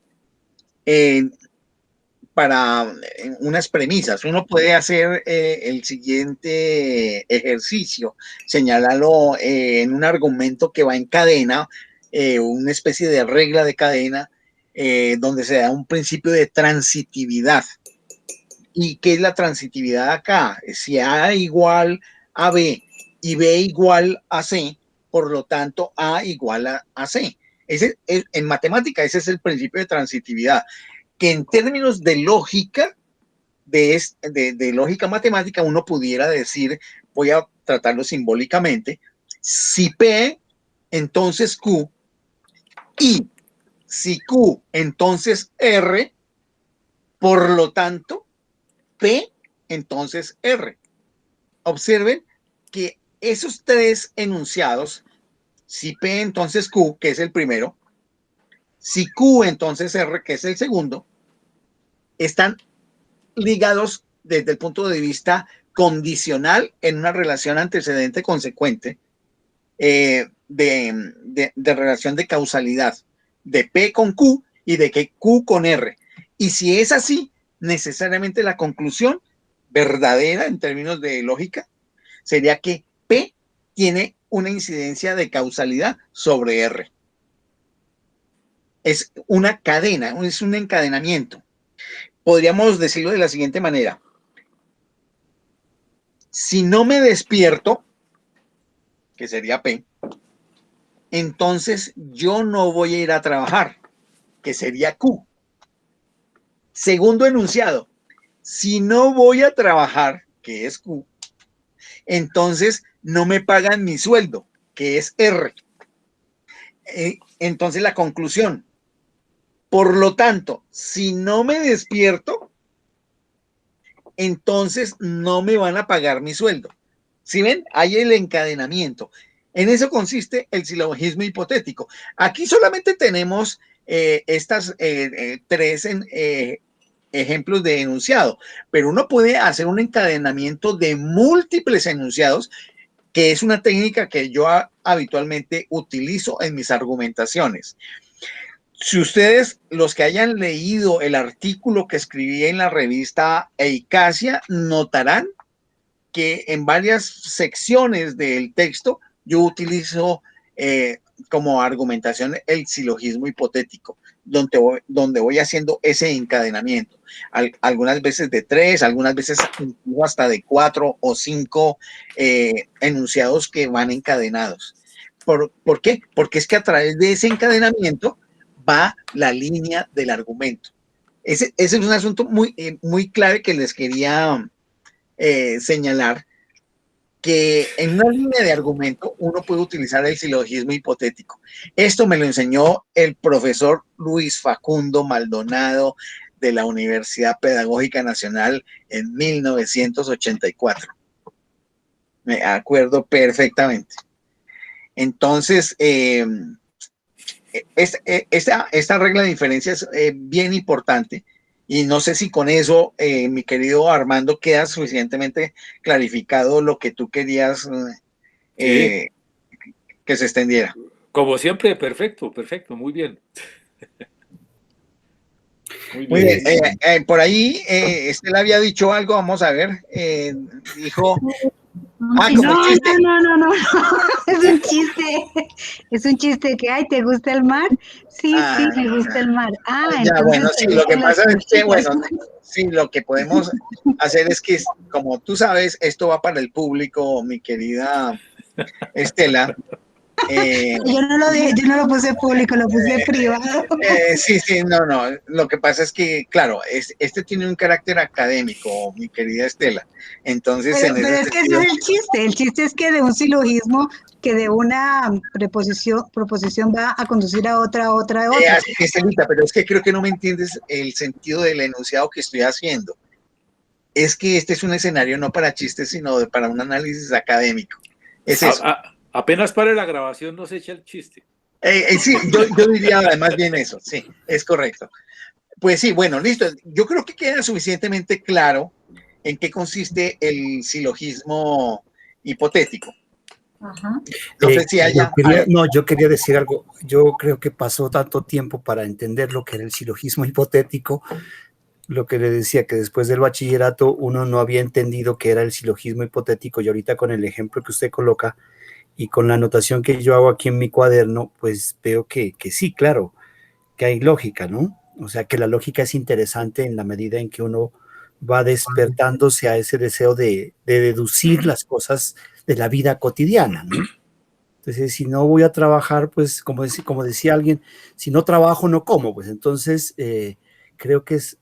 para unas premisas. Uno puede hacer el siguiente ejercicio, señalarlo en un argumento que va en cadena, una especie de regla de cadena, donde se da un principio de transitividad. ¿Y qué es la transitividad acá? Si A igual a B y B igual a C, por lo tanto A igual a C. En matemática ese es el principio de transitividad, que en términos de lógica, de lógica matemática, uno pudiera decir, voy a tratarlo simbólicamente, si P, entonces Q, y si Q, entonces R, por lo tanto, P, entonces R. Observen que esos tres enunciados, si P, entonces Q, que es el primero, si Q, entonces R, que es el segundo, están ligados desde el punto de vista condicional en una relación antecedente-consecuente de relación de causalidad de P con Q y de que Q con R. Y si es así, necesariamente la conclusión verdadera en términos de lógica sería que P tiene una incidencia de causalidad sobre R. Es una cadena, es un encadenamiento. Podríamos decirlo de la siguiente manera. Si no me despierto, que sería P, entonces yo no voy a ir a trabajar, que sería Q. Segundo enunciado, si no voy a trabajar, que es Q, entonces no me pagan mi sueldo, que es R. Entonces la conclusión, por lo tanto, si no me despierto, entonces no me van a pagar mi sueldo. ¿Sí ven? Hay el encadenamiento. En eso consiste el silogismo hipotético. Aquí solamente tenemos estas tres ejemplos de enunciado, pero uno puede hacer un encadenamiento de múltiples enunciados, que es una técnica que yo habitualmente utilizo en mis argumentaciones. Si ustedes, los que hayan leído el artículo que escribí en la revista Eicasia, notarán que en varias secciones del texto yo utilizo como argumentación el silogismo hipotético, donde voy haciendo ese encadenamiento. Algunas veces de 3, algunas veces hasta de 4 o 5 enunciados que van encadenados. ¿Por qué? Porque es que a través de ese encadenamiento va la línea del argumento. Ese es un asunto muy clave que les quería señalar, que en una línea de argumento uno puede utilizar el silogismo hipotético. Esto me lo enseñó el profesor Luis Facundo Maldonado de la Universidad Pedagógica Nacional en 1984. Me acuerdo perfectamente. Entonces, esta regla de diferencia es bien importante. Y no sé si con eso, mi querido Armando, queda suficientemente clarificado lo que tú querías que se extendiera. Como siempre, perfecto, muy bien. Muy bien. Por ahí, Estela había dicho algo, vamos a ver. Dijo... No, es un chiste que, ay, ¿te gusta el mar? Sí, me gusta el mar. Ya, bueno, sí, lo que pasa es que, bueno, sí, lo que podemos hacer es que, como tú sabes, esto va para el público, mi querida Estela. Yo no lo puse público, lo puse privado. Sí, no, lo que pasa es que, claro, este tiene un carácter académico, mi querida Estela. Entonces, pero es que ese es el chiste es que de un silogismo, que de una proposición va a conducir a otra. Estelita, pero es que creo que no me entiendes el sentido del enunciado que estoy haciendo. Es que este es un escenario no para chistes, sino para un análisis académico. Es eso. Apenas para la grabación no se echa el chiste. Sí, yo diría además bien eso, sí, es correcto. Pues sí, bueno, listo. Yo creo que queda suficientemente claro en qué consiste el silogismo hipotético. Ajá. No sé si haya... yo quería decir algo. Yo creo que pasó tanto tiempo para entender lo que era el silogismo hipotético, lo que le decía, que después del bachillerato uno no había entendido qué era el silogismo hipotético, y ahorita con el ejemplo que usted coloca y con la anotación que yo hago aquí en mi cuaderno, pues veo que sí, claro, que hay lógica, ¿no? O sea, que la lógica es interesante en la medida en que uno va despertándose a ese deseo de deducir las cosas de la vida cotidiana, ¿no? Entonces, si no voy a trabajar, pues como decía alguien, si no trabajo, no como, pues entonces creo que es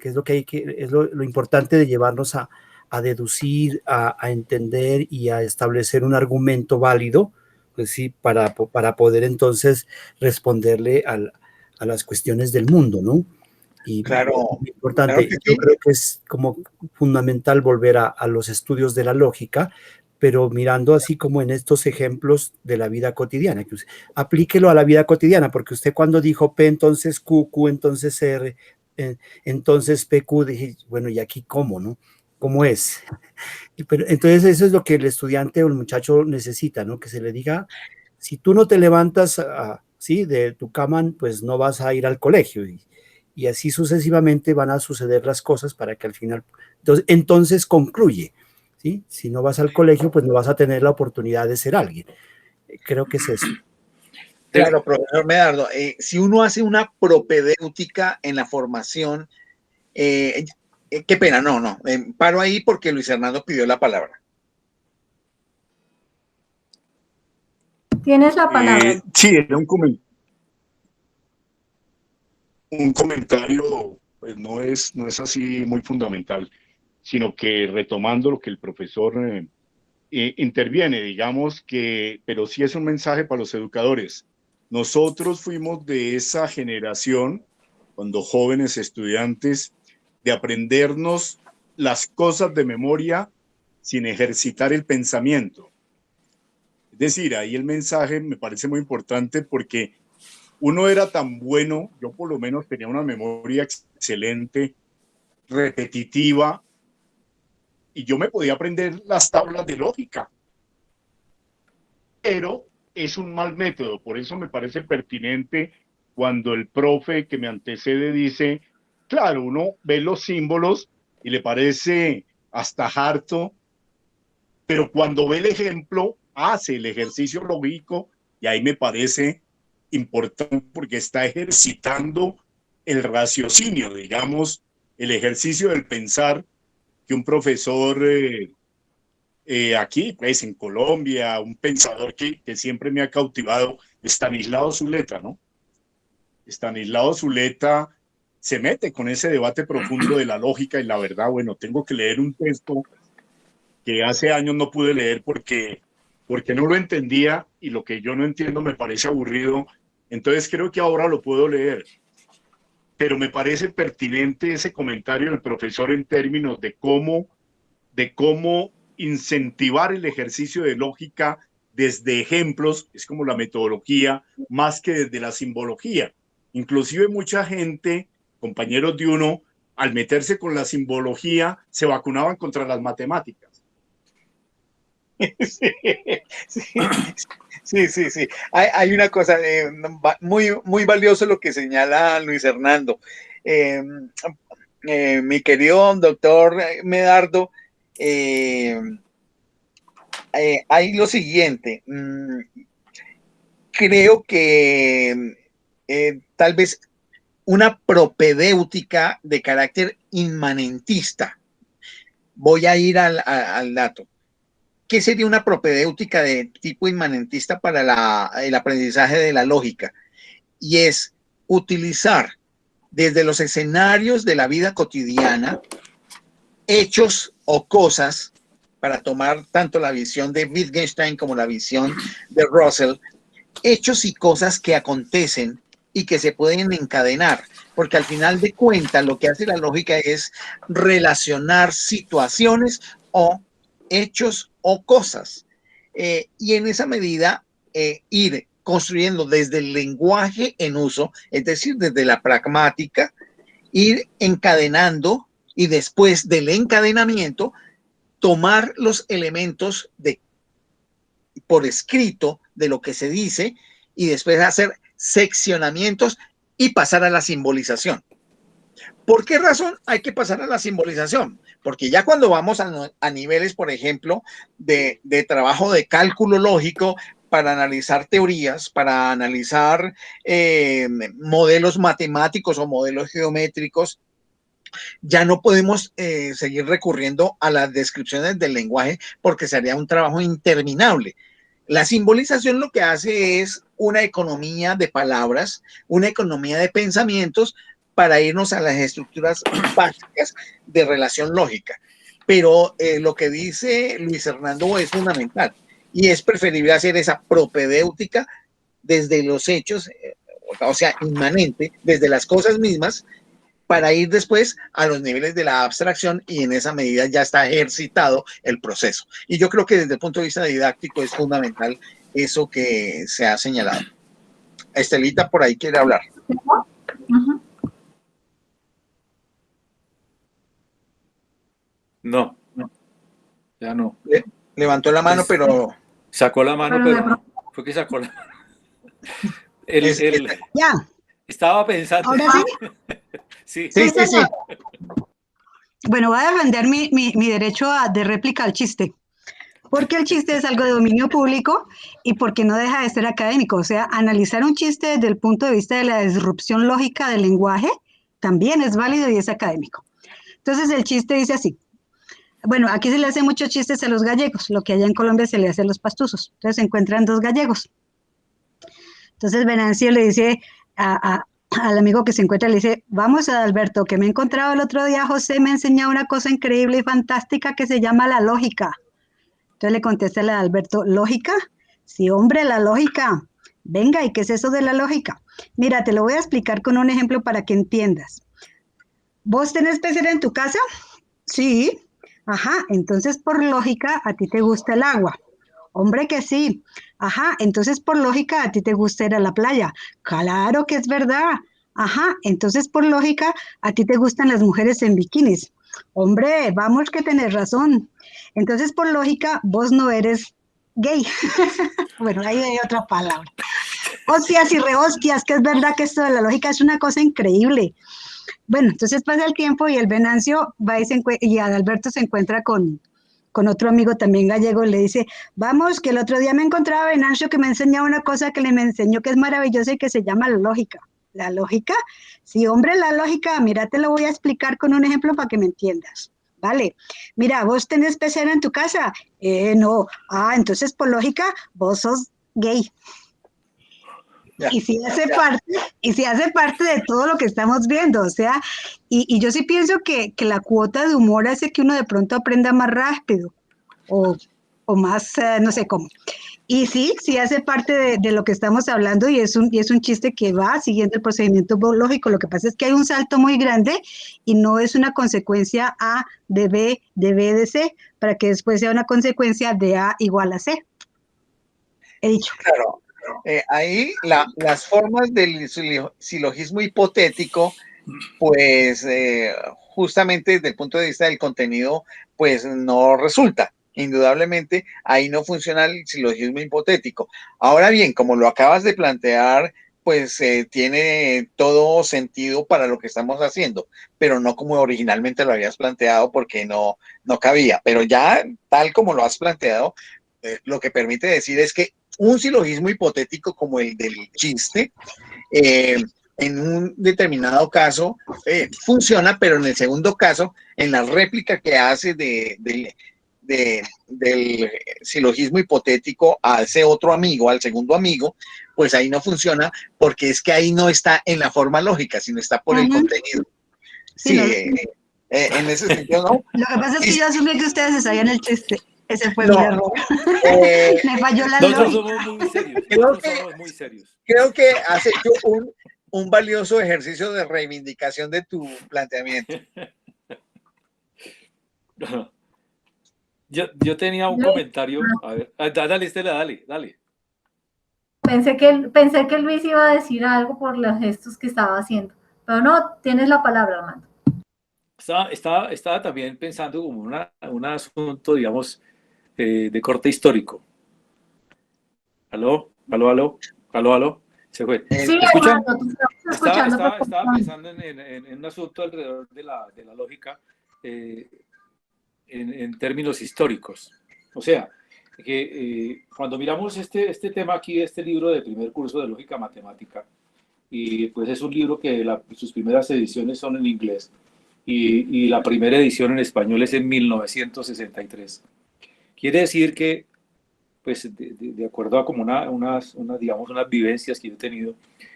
lo que es lo importante de llevarnos a deducir, a entender y a establecer un argumento válido, pues sí, para poder entonces responderle a las cuestiones del mundo, ¿no? Y Claro, muy importante, claro que yo sí. creo que es como fundamental volver a los estudios de la lógica, pero mirando así como en estos ejemplos de la vida cotidiana. Que aplíquelo a la vida cotidiana, porque usted cuando dijo P, entonces Q, Q, entonces R, entonces PQ, dije, bueno, ¿y aquí cómo, no? ¿Cómo es? Pero, entonces eso es lo que el estudiante o el muchacho necesita, ¿no? Que se le diga, si tú no te levantas ¿sí? de tu cama, pues no vas a ir al colegio. Y así sucesivamente van a suceder las cosas para que al final, entonces concluye. ¿Sí? Si no vas al colegio, pues no vas a tener la oportunidad de ser alguien. Creo que es eso. Claro, profesor Medardo, si uno hace una propedéutica en la formación, qué pena, no, paro ahí porque Luis Hernando pidió la palabra. Tienes la palabra. Sí, era un comentario, pues no es así muy fundamental, sino que retomando lo que el profesor interviene, digamos que, pero sí es un mensaje para los educadores. Nosotros fuimos de esa generación, cuando jóvenes estudiantes, de aprendernos las cosas de memoria sin ejercitar el pensamiento. Es decir, ahí el mensaje me parece muy importante porque uno era tan bueno, yo por lo menos tenía una memoria excelente, repetitiva, y yo me podía aprender las tablas de lógica, pero es un mal método. Por eso me parece pertinente cuando el profe que me antecede dice, claro, uno ve los símbolos y le parece hasta harto, pero cuando ve el ejemplo, hace el ejercicio lógico y ahí me parece importante porque está ejercitando el raciocinio, digamos, el ejercicio del pensar que un profesor aquí, pues en Colombia, un pensador que siempre me ha cautivado, Estanislao Zuleta, ¿no? Estanislao Zuleta se mete con ese debate profundo de la lógica y la verdad. Bueno, tengo que leer un texto que hace años no pude leer porque no lo entendía y lo que yo no entiendo me parece aburrido. Entonces creo que ahora lo puedo leer. Pero me parece pertinente ese comentario del profesor en términos de cómo incentivar el ejercicio de lógica desde ejemplos, es como la metodología, más que desde la simbología. Inclusive mucha gente, compañeros de uno, al meterse con la simbología, se vacunaban contra las matemáticas. Sí. Hay una cosa muy valioso lo que señala Luis Hernando. Mi querido doctor Medardo, hay lo siguiente. Creo que tal vez una propedéutica de carácter inmanentista. Voy a ir al dato. ¿Qué sería una propedéutica de tipo inmanentista para el aprendizaje de la lógica? Y es utilizar desde los escenarios de la vida cotidiana hechos o cosas, para tomar tanto la visión de Wittgenstein como la visión de Russell, hechos y cosas que acontecen y que se pueden encadenar, porque al final de cuentas lo que hace la lógica es relacionar situaciones o hechos o cosas. Y en esa medida ir construyendo desde el lenguaje en uso, es decir, desde la pragmática, ir encadenando y después del encadenamiento tomar los elementos por escrito de lo que se dice y después hacer seccionamientos y pasar a la simbolización. ¿Por qué razón hay que pasar a la simbolización? Porque ya cuando vamos a niveles, por ejemplo, de trabajo de cálculo lógico para analizar teorías, para analizar modelos matemáticos o modelos geométricos, Ya no podemos seguir recurriendo a las descripciones del lenguaje porque sería un trabajo interminable. La simbolización lo que hace es una economía de palabras, una economía de pensamientos para irnos a las estructuras básicas de relación lógica. Pero lo que dice Luis Hernando es fundamental y es preferible hacer esa propedéutica desde los hechos, o sea, inmanente, desde las cosas mismas, para ir después a los niveles de la abstracción y en esa medida ya está ejercitado el proceso. Y yo creo que desde el punto de vista didáctico es fundamental eso que se ha señalado. Estelita por ahí quiere hablar. No, ya no. Levantó la mano, pero... Sacó la mano, pero fue que sacó la... Ya. Estaba pensando... ¿Ahora sí? Sí. Sí. Bueno, voy a defender mi derecho de réplica al chiste, porque el chiste es algo de dominio público y porque no deja de ser académico. O sea, analizar un chiste desde el punto de vista de la disrupción lógica del lenguaje también es válido y es académico. Entonces el chiste dice así. Bueno, aquí se le hace muchos chistes a los gallegos, lo que allá en Colombia se le hace a los pastuzos. Entonces se encuentran dos gallegos. Entonces Venancio le dice al amigo que se encuentra, le dice, vamos Adalberto, que me he encontrado el otro día, José me ha enseñado una cosa increíble y fantástica que se llama la lógica. Entonces le contesta a Adalberto, ¿lógica? Sí, hombre, la lógica. Venga, ¿y qué es eso de la lógica? Mira, te lo voy a explicar con un ejemplo para que entiendas. ¿Vos tenés pecera en tu casa? Sí. Ajá, entonces por lógica a ti te gusta el agua. Hombre que sí. Ajá, entonces por lógica a ti te gusta ir a la playa. Claro que es verdad. Ajá, entonces por lógica a ti te gustan las mujeres en bikinis. Hombre, vamos que tenés razón. Entonces por lógica vos no eres gay. Bueno, ahí hay otra palabra. Hostias y rehostias, que es verdad que esto de la lógica es una cosa increíble. Bueno, entonces pasa el tiempo y el Venancio va y Adalberto se encuentra con otro amigo también gallego y le dice, vamos, que el otro día me encontraba Venancio que me enseñaba una cosa que me enseñó que es maravillosa y que se llama la lógica. ¿La lógica? Sí, hombre, la lógica, mira, te lo voy a explicar con un ejemplo para que me entiendas. Vale, mira, ¿vos tenés pecera en tu casa? No. Ah, entonces por lógica, vos sos gay. Y si hace parte de todo lo que estamos viendo, o sea, y yo sí pienso que la cuota de humor hace que uno de pronto aprenda más rápido o más, no sé cómo. Y sí hace parte de lo que estamos hablando y es un chiste que va siguiendo el procedimiento lógico. Lo que pasa es que hay un salto muy grande y no es una consecuencia A de B, de B de C, para que después sea una consecuencia de A igual a C. He dicho. Claro. Ahí las formas del silogismo hipotético, pues justamente desde el punto de vista del contenido, pues no resulta. Indudablemente, ahí no funciona el silogismo hipotético. Ahora bien, como lo acabas de plantear, pues tiene todo sentido para lo que estamos haciendo, pero no como originalmente lo habías planteado porque no cabía. Pero ya tal como lo has planteado, lo que permite decir es que un silogismo hipotético como el del chiste, en un determinado caso funciona, pero en el segundo caso, en la réplica que hace del silogismo hipotético a ese otro amigo, al segundo amigo, pues ahí no funciona porque es que ahí no está en la forma lógica, sino está por el contenido. Sí, en ese sentido, ¿no? Lo que pasa es que yo asumí que ustedes se sabían el chiste. Ese fue mi error. Me falló la lógica. Somos muy serios. Somos muy serios. Creo que has hecho un valioso ejercicio de reivindicación de tu planteamiento. Yo tenía un comentario. A ver, dale, Estela, dale. Pensé que Luis iba a decir algo por los gestos que estaba haciendo, pero no, tienes la palabra, Armando. Estaba también pensando como un asunto, digamos, de corte histórico. ¿Aló? Se fue. Sí, ¿Me escuchan? Estaba estaba pensando en un asunto alrededor de la lógica en términos históricos. O sea, que cuando miramos este tema aquí, este libro de primer curso de lógica matemática, y pues es un libro que sus primeras ediciones son en inglés, y la primera edición en español es en 1963. Quiere decir que, pues, de acuerdo a como digamos, unas vivencias que yo he tenido,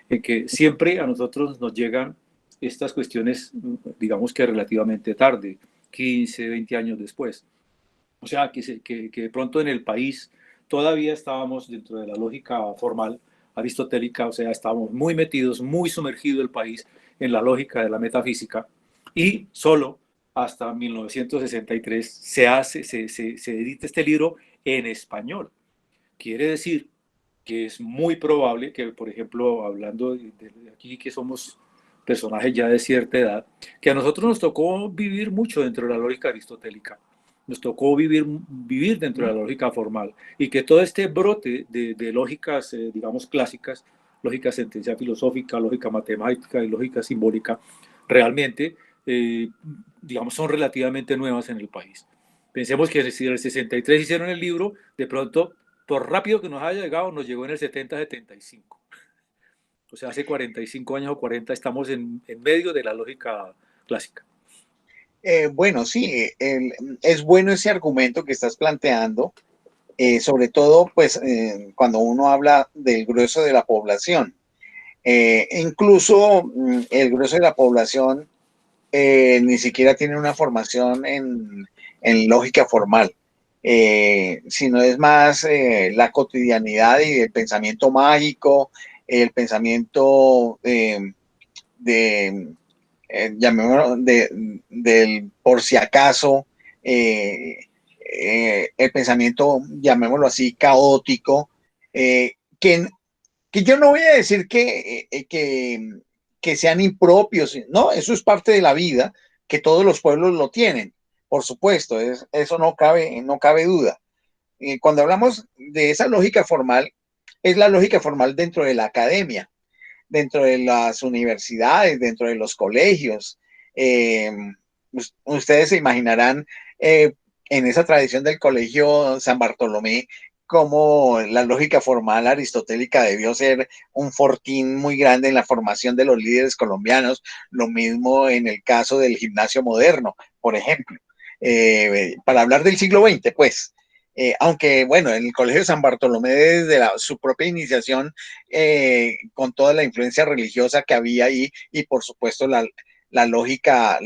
en que siempre a nosotros nos llegan estas cuestiones, digamos que relativamente tarde, 15, 20 años después. O sea, que de pronto en el país todavía estábamos dentro de la lógica formal aristotélica, o sea, estábamos muy metidos, muy sumergido el país en la lógica de la metafísica, y solo hasta 1963 se edita este libro en español. Quiere decir que es muy probable que, por ejemplo, hablando de aquí que somos personajes ya de cierta edad, que a nosotros nos tocó vivir mucho dentro de la lógica aristotélica, nos tocó vivir dentro de la lógica formal, y que todo este brote de lógicas, digamos, clásicas, lógica sentencial filosófica, lógica matemática y lógica simbólica, realmente, digamos, son relativamente nuevas en el país. Pensemos que si en el 63 hicieron el libro, de pronto, por rápido que nos haya llegado, nos llegó en el 70-75. O sea, hace 45 años o 40 estamos en medio de la lógica clásica. Bueno, sí, es bueno ese argumento que estás planteando, sobre todo pues cuando uno habla del grueso de la población. Incluso el grueso de la población ni siquiera tiene una formación en lógica formal, sino es más la cotidianidad y el pensamiento mágico, el pensamiento de llamémoslo, del por si acaso, el pensamiento, llamémoslo así, caótico, eh, que, que yo no voy a decir que sean impropios, no, eso es parte de la vida, que todos los pueblos lo tienen, por supuesto, eso no cabe duda. Cuando hablamos de esa lógica formal, es la lógica formal dentro de la academia, dentro de las universidades, dentro de los colegios. Eh, Ustedes se imaginarán en esa tradición del colegio San Bartolomé cómo la lógica formal aristotélica debió ser un fortín muy grande en la formación de los líderes colombianos, lo mismo en el caso del gimnasio moderno, por ejemplo. Para hablar del siglo XX, pues, aunque bueno, en el Colegio San Bartolomé desde su propia iniciación, con toda la influencia religiosa que había ahí y por supuesto la lógica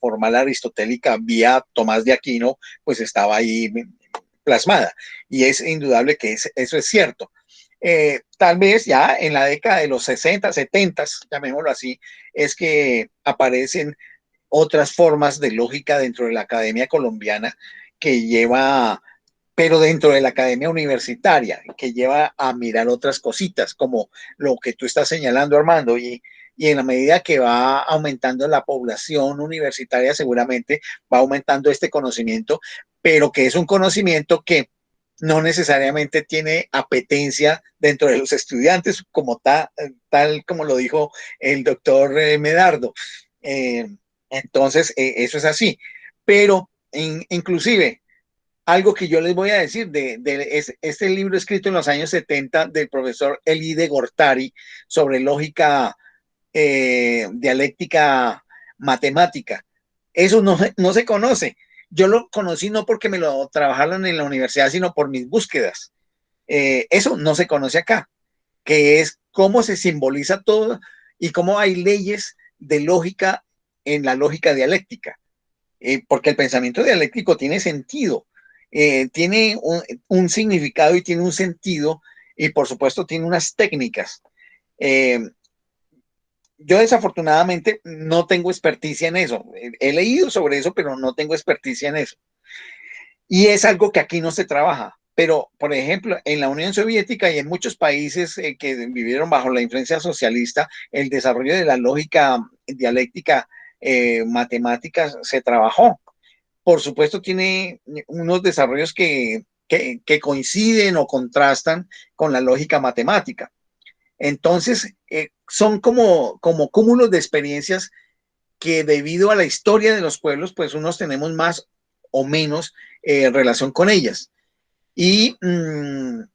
formal aristotélica vía Tomás de Aquino, pues estaba ahí plasmada. Y es indudable que eso es cierto. Tal vez ya en la década de los 60, 70, llamémoslo así, es que aparecen otras formas de lógica dentro de la academia colombiana que lleva, pero dentro de la academia universitaria, que lleva a mirar otras cositas, como lo que tú estás señalando, Armando, y en la medida que va aumentando la población universitaria, seguramente va aumentando este conocimiento, pero que es un conocimiento que no necesariamente tiene apetencia dentro de los estudiantes, como tal como lo dijo el doctor Medardo. Entonces, eso es así. Pero inclusive, algo que yo les voy a decir este libro escrito en los años 70 del profesor Elie de Gortari sobre lógica dialéctica matemática. Eso no se conoce. Yo lo conocí no porque me lo trabajaron en la universidad, sino por mis búsquedas. Eso no se conoce acá, que es cómo se simboliza todo y cómo hay leyes de lógica en la lógica dialéctica. Porque el pensamiento dialéctico tiene sentido, tiene un significado y tiene un sentido, y por supuesto tiene unas técnicas. Yo desafortunadamente no tengo experticia en eso. He leído sobre eso, pero no tengo experticia en eso. Y es algo que aquí no se trabaja. Pero, por ejemplo, en la Unión Soviética y en muchos países que vivieron bajo la influencia socialista, el desarrollo de la lógica dialéctica matemática se trabajó. Por supuesto, tiene unos desarrollos que coinciden o contrastan con la lógica matemática. Entonces, son como cúmulos de experiencias que debido a la historia de los pueblos, pues unos tenemos más o menos relación con ellas. Y,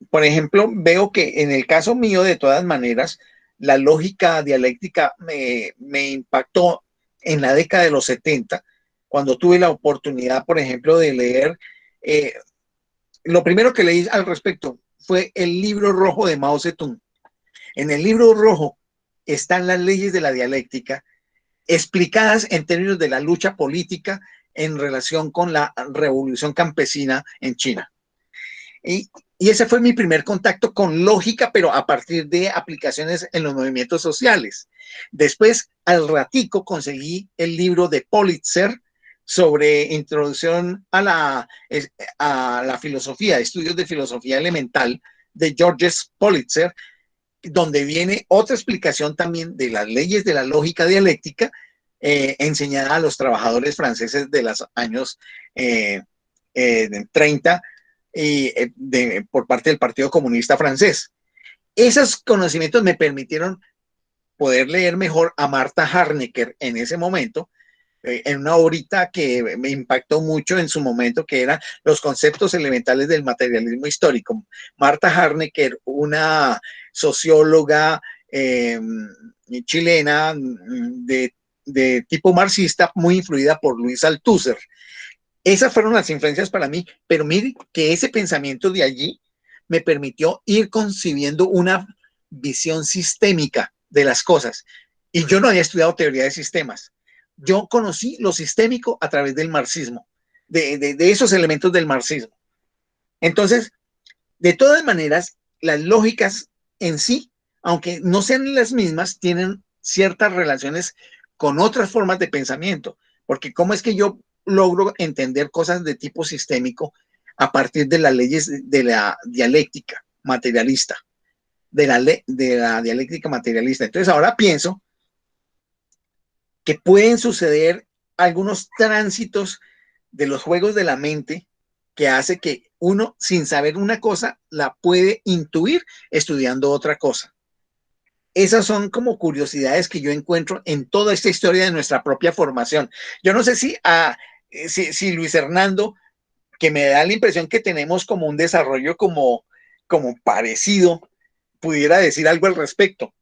por ejemplo, veo que en el caso mío, de todas maneras, la lógica dialéctica me impactó en la década de los 70, cuando tuve la oportunidad, por ejemplo, de leer, lo primero que leí al respecto fue el libro rojo de Mao Zedong. En el libro rojo están las leyes de la dialéctica explicadas en términos de la lucha política en relación con la revolución campesina en China. Y ese fue mi primer contacto con lógica, pero a partir de aplicaciones en los movimientos sociales. Después, al ratico, conseguí el libro de Pulitzer sobre introducción a la filosofía, estudios de filosofía elemental de Georges Pulitzer, donde viene otra explicación también de las leyes de la lógica dialéctica enseñada a los trabajadores franceses de los años 30 por parte del Partido Comunista Francés. Esos conocimientos me permitieron poder leer mejor a Martha Harnecker en ese momento, en una obrita que me impactó mucho en su momento, que eran los conceptos elementales del materialismo histórico. Martha Harnecker, una socióloga chilena de tipo marxista, muy influida por Luis Althusser. Esas fueron las influencias para mí, pero mire que ese pensamiento de allí me permitió ir concibiendo una visión sistémica de las cosas. Y yo no había estudiado teoría de sistemas. Yo conocí lo sistémico a través del marxismo, de esos elementos del marxismo. Entonces, de todas maneras, las lógicas en sí, aunque no sean las mismas, tienen ciertas relaciones con otras formas de pensamiento. Porque ¿cómo es que yo logro entender cosas de tipo sistémico a partir de las leyes de la dialéctica materialista? De la dialéctica materialista. Entonces ahora pienso que pueden suceder algunos tránsitos de los juegos de la mente que hace que uno, sin saber una cosa, la puede intuir estudiando otra cosa. Esas son como curiosidades que yo encuentro en toda esta historia de nuestra propia formación. Yo no sé si Luis Hernando, que me da la impresión que tenemos como un desarrollo como parecido, pudiera decir algo al respecto.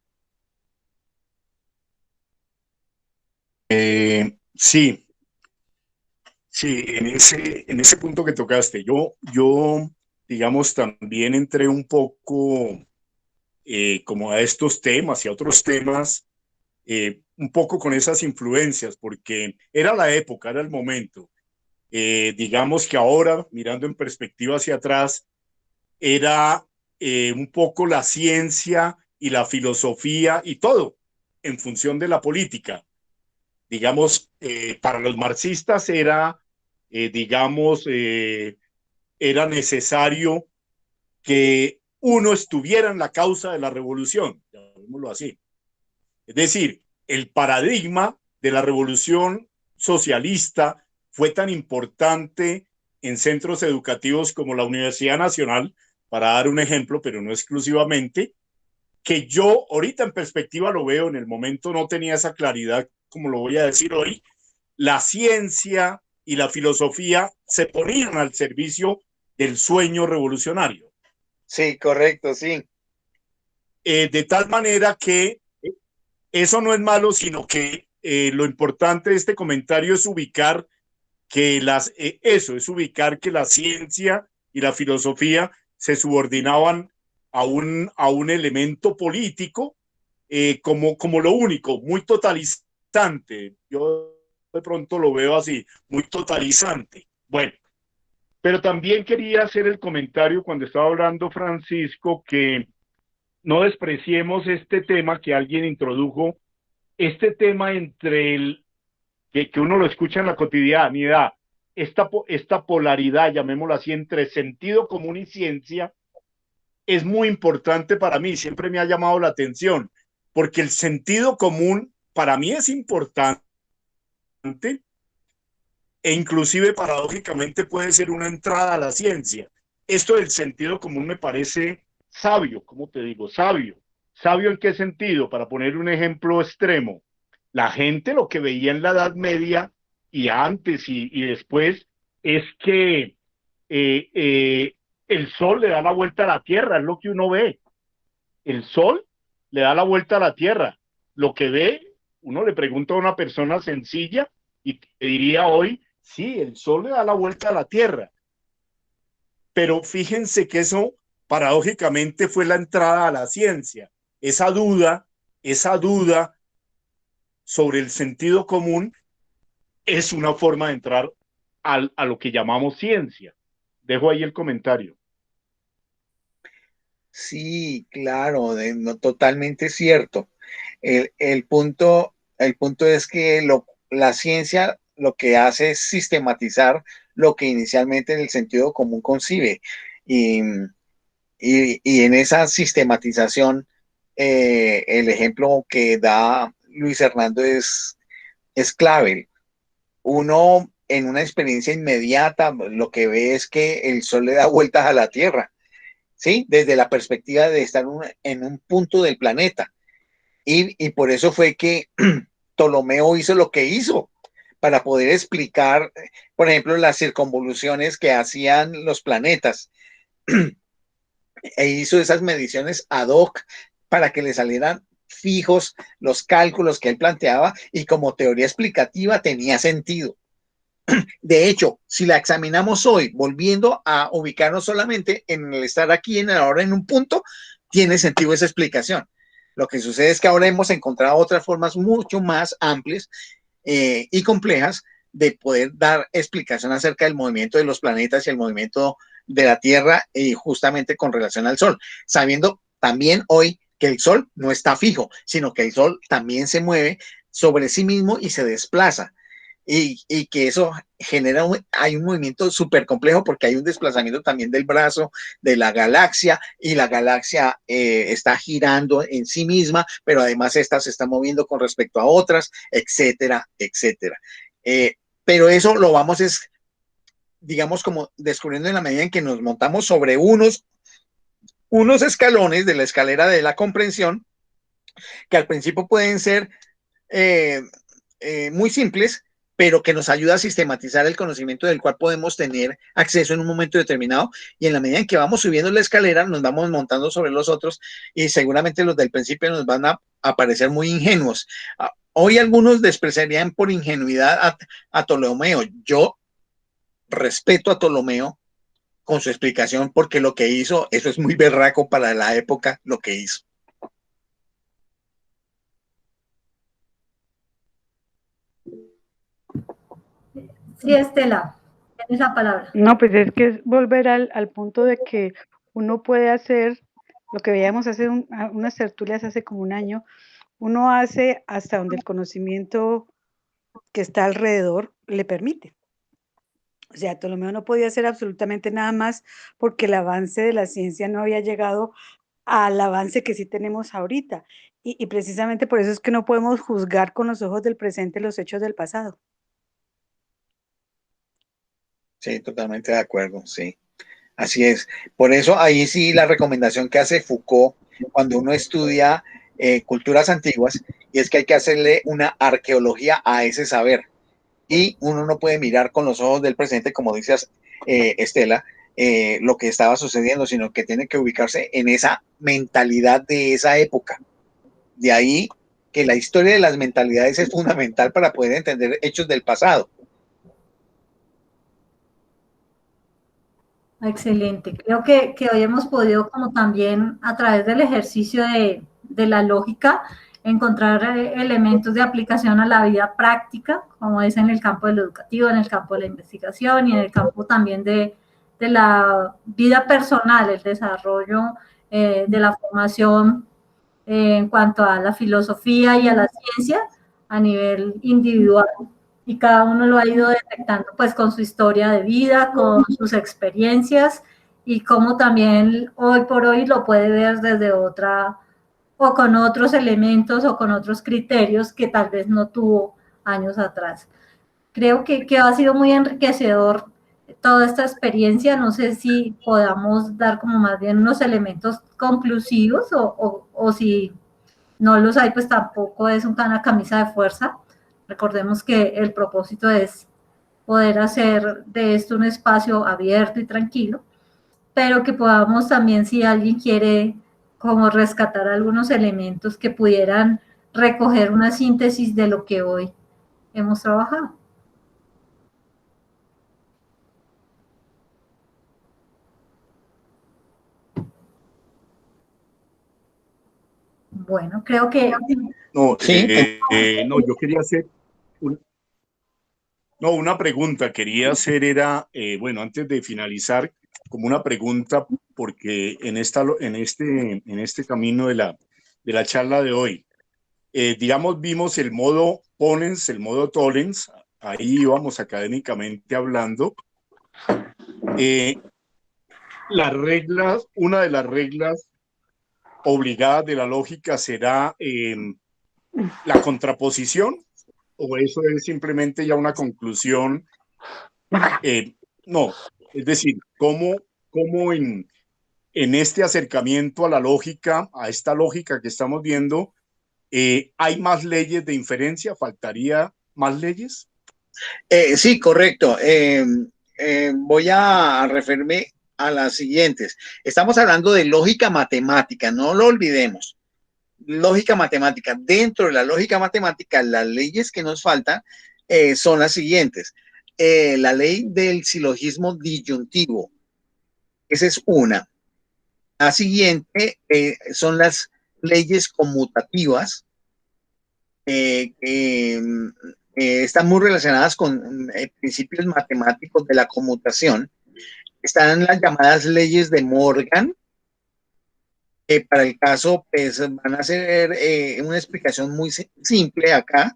Sí, sí, en ese punto que tocaste, yo, digamos, también entré un poco como a estos temas y a otros temas, un poco con esas influencias, porque era la época, era el momento. Digamos que ahora, mirando en perspectiva hacia atrás, era un poco la ciencia y la filosofía y todo en función de la política. Digamos, para los marxistas era necesario que uno estuviera en la causa de la revolución, llamémoslo así. Es decir, el paradigma de la revolución socialista fue tan importante en centros educativos como la Universidad Nacional, para dar un ejemplo, pero no exclusivamente, que yo ahorita en perspectiva lo veo, en el momento no tenía esa claridad como lo voy a decir hoy. La ciencia y la filosofía se ponían al servicio del sueño revolucionario. Sí, correcto, sí. De tal manera que eso no es malo, sino que lo importante de este comentario es ubicar que es ubicar que la ciencia y la filosofía se subordinaban a un elemento político como lo único, muy totalizante. Yo de pronto lo veo así, muy totalizante. Bueno, pero también quería hacer el comentario cuando estaba hablando Francisco, que no despreciemos este tema que alguien introdujo, este tema entre que uno lo escucha en la cotidianidad, esta polaridad, llamémoslo así, entre sentido común y ciencia, es muy importante para mí, siempre me ha llamado la atención, porque el sentido común para mí es importante e inclusive paradójicamente puede ser una entrada a la ciencia. Esto del sentido común me parece sabio, ¿cómo te digo? Sabio. ¿Sabio en qué sentido? Para poner un ejemplo extremo, la gente lo que veía en la Edad Media y antes y después es que el sol le da la vuelta a la Tierra, es lo que uno ve. El sol le da la vuelta a la Tierra. Lo que ve Uno le pregunta a una persona sencilla y te diría hoy, sí, el Sol le da la vuelta a la Tierra. Pero fíjense que eso paradójicamente fue la entrada a la ciencia. Esa duda sobre el sentido común es una forma de entrar a lo que llamamos ciencia. Dejo ahí el comentario. Sí, claro, no, totalmente cierto. El punto es que la ciencia lo que hace es sistematizar lo que inicialmente el sentido común concibe. Y, y en esa sistematización, el ejemplo que da Luis Hernando es clave. Uno en una experiencia inmediata lo que ve es que el Sol le da vueltas a la Tierra, ¿sí? Desde la perspectiva de estar en un punto del planeta. Y por eso fue que Ptolomeo hizo lo que hizo para poder explicar, por ejemplo, las circunvoluciones que hacían los planetas. E hizo esas mediciones ad hoc para que le salieran fijos los cálculos que él planteaba y como teoría explicativa tenía sentido. De hecho, si la examinamos hoy, volviendo a ubicarnos solamente en el estar aquí, en el ahora, en un punto, tiene sentido esa explicación. Lo que sucede es que ahora hemos encontrado otras formas mucho más amplias y complejas de poder dar explicación acerca del movimiento de los planetas y el movimiento de la Tierra justamente con relación al Sol, sabiendo también hoy que el Sol no está fijo, sino que el Sol también se mueve sobre sí mismo y se desplaza. Y que eso genera hay un movimiento súper complejo porque hay un desplazamiento también del brazo de la galaxia y la galaxia está girando en sí misma, pero además esta se está moviendo con respecto a otras, etcétera, etcétera. Pero eso lo vamos digamos, como descubriendo en la medida en que nos montamos sobre unos escalones de la escalera de la comprensión que al principio pueden ser muy simples, pero que nos ayuda a sistematizar el conocimiento del cual podemos tener acceso en un momento determinado, y en la medida en que vamos subiendo la escalera nos vamos montando sobre los otros y seguramente los del principio nos van a parecer muy ingenuos. Hoy algunos despreciarían por ingenuidad a Ptolomeo. Yo respeto a Ptolomeo con su explicación porque lo que hizo, eso es muy berraco para la época, lo que hizo. Sí, Estela, tienes la palabra. No, pues es que es volver al punto de que uno puede hacer lo que veíamos hace unas tertulias hace como un año, uno hace hasta donde el conocimiento que está alrededor le permite. O sea, Ptolomeo no podía hacer absolutamente nada más porque el avance de la ciencia no había llegado al avance que sí tenemos ahorita. Y precisamente por eso es que no podemos juzgar con los ojos del presente los hechos del pasado. Sí, totalmente de acuerdo, sí. Así es. Por eso ahí sí la recomendación que hace Foucault cuando uno estudia culturas antiguas, y es que hay que hacerle una arqueología a ese saber. Y uno no puede mirar con los ojos del presente, como dices, Estela, lo que estaba sucediendo, sino que tiene que ubicarse en esa mentalidad de esa época. De ahí que la historia de las mentalidades es fundamental para poder entender hechos del pasado. Excelente. Creo que hoy hemos podido, como también a través del ejercicio de la lógica, encontrar elementos de aplicación a la vida práctica, como es en el campo de lo educativo, en el campo de la investigación y en el campo también de la vida personal, el desarrollo de la formación en cuanto a la filosofía y a la ciencia a nivel individual. Y cada uno lo ha ido detectando pues con su historia de vida, con sus experiencias y cómo también hoy por hoy lo puede ver desde otra o con otros elementos o con otros criterios que tal vez no tuvo años atrás. Creo que ha sido muy enriquecedor toda esta experiencia. No sé si podamos dar como más bien unos elementos conclusivos o si no los hay, pues tampoco es una camisa de fuerza. Recordemos que el propósito es poder hacer de esto un espacio abierto y tranquilo, pero que podamos también, si alguien quiere como rescatar algunos elementos que pudieran recoger una síntesis de lo que hoy hemos trabajado. Bueno, creo que... No, Sí. no, yo quería hacer una pregunta. Quería hacer bueno, antes de finalizar, como una pregunta, porque en este camino de la charla de hoy, digamos, vimos el modo Ponens, el modo Tollens, ahí íbamos académicamente hablando. Las reglas, una de las reglas obligadas de la lógica será la contraposición, o eso es simplemente ya una conclusión. No, es decir, cómo en este acercamiento a la lógica, a esta lógica que estamos viendo, ¿hay más leyes de inferencia? ¿Faltaría más leyes? Sí, correcto. Voy a referirme a las siguientes. Estamos hablando de lógica matemática, no lo olvidemos. Lógica matemática. Dentro de la lógica matemática, las leyes que nos faltan son las siguientes. La ley del silogismo disyuntivo. Esa es una. La siguiente son las leyes conmutativas están muy relacionadas con principios matemáticos de la conmutación. Están las llamadas leyes de Morgan, que para el caso pues, van a ser una explicación muy simple acá.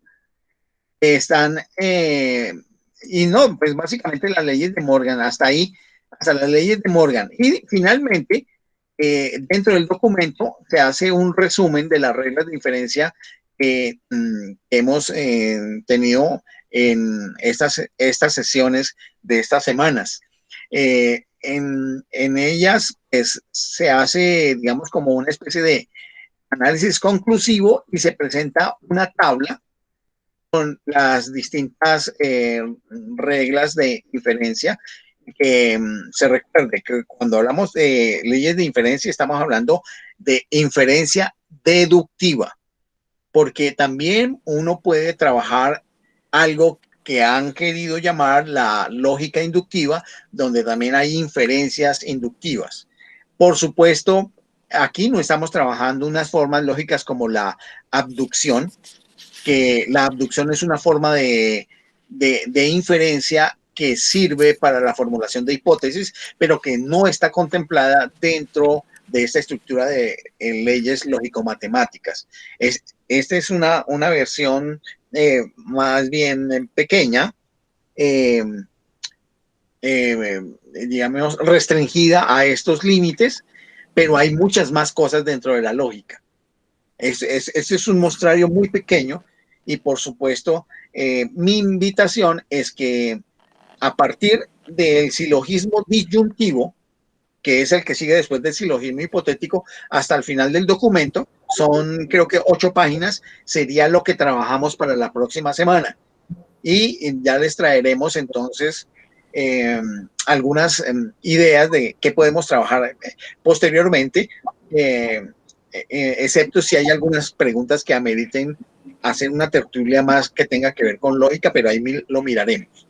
Están, y no, pues básicamente las leyes de Morgan, hasta ahí, hasta las leyes de Morgan. Y finalmente, dentro del documento se hace un resumen de las reglas de inferencia que hemos tenido en estas sesiones de estas semanas. En ellas pues, se hace, digamos, como una especie de análisis conclusivo y se presenta una tabla con las distintas reglas de inferencia. Que se recuerde que cuando hablamos de leyes de inferencia estamos hablando de inferencia deductiva, porque también uno puede trabajar algo que han querido llamar la lógica inductiva, donde también hay inferencias inductivas. Por supuesto, aquí no estamos trabajando unas formas lógicas como la abducción, que la abducción es una forma de inferencia que sirve para la formulación de hipótesis, pero que no está contemplada dentro de esta estructura de leyes lógico-matemáticas. Esta es una versión más bien pequeña, digamos, restringida a estos límites, pero hay muchas más cosas dentro de la lógica. Este es un muestrario muy pequeño y por supuesto mi invitación es que a partir del silogismo disyuntivo, que es el que sigue después del silogismo hipotético, hasta el final del documento, son creo que 8 páginas, sería lo que trabajamos para la próxima semana. Y ya les traeremos entonces algunas ideas de qué podemos trabajar posteriormente, excepto si hay algunas preguntas que ameriten hacer una tertulia más que tenga que ver con lógica, pero ahí lo miraremos.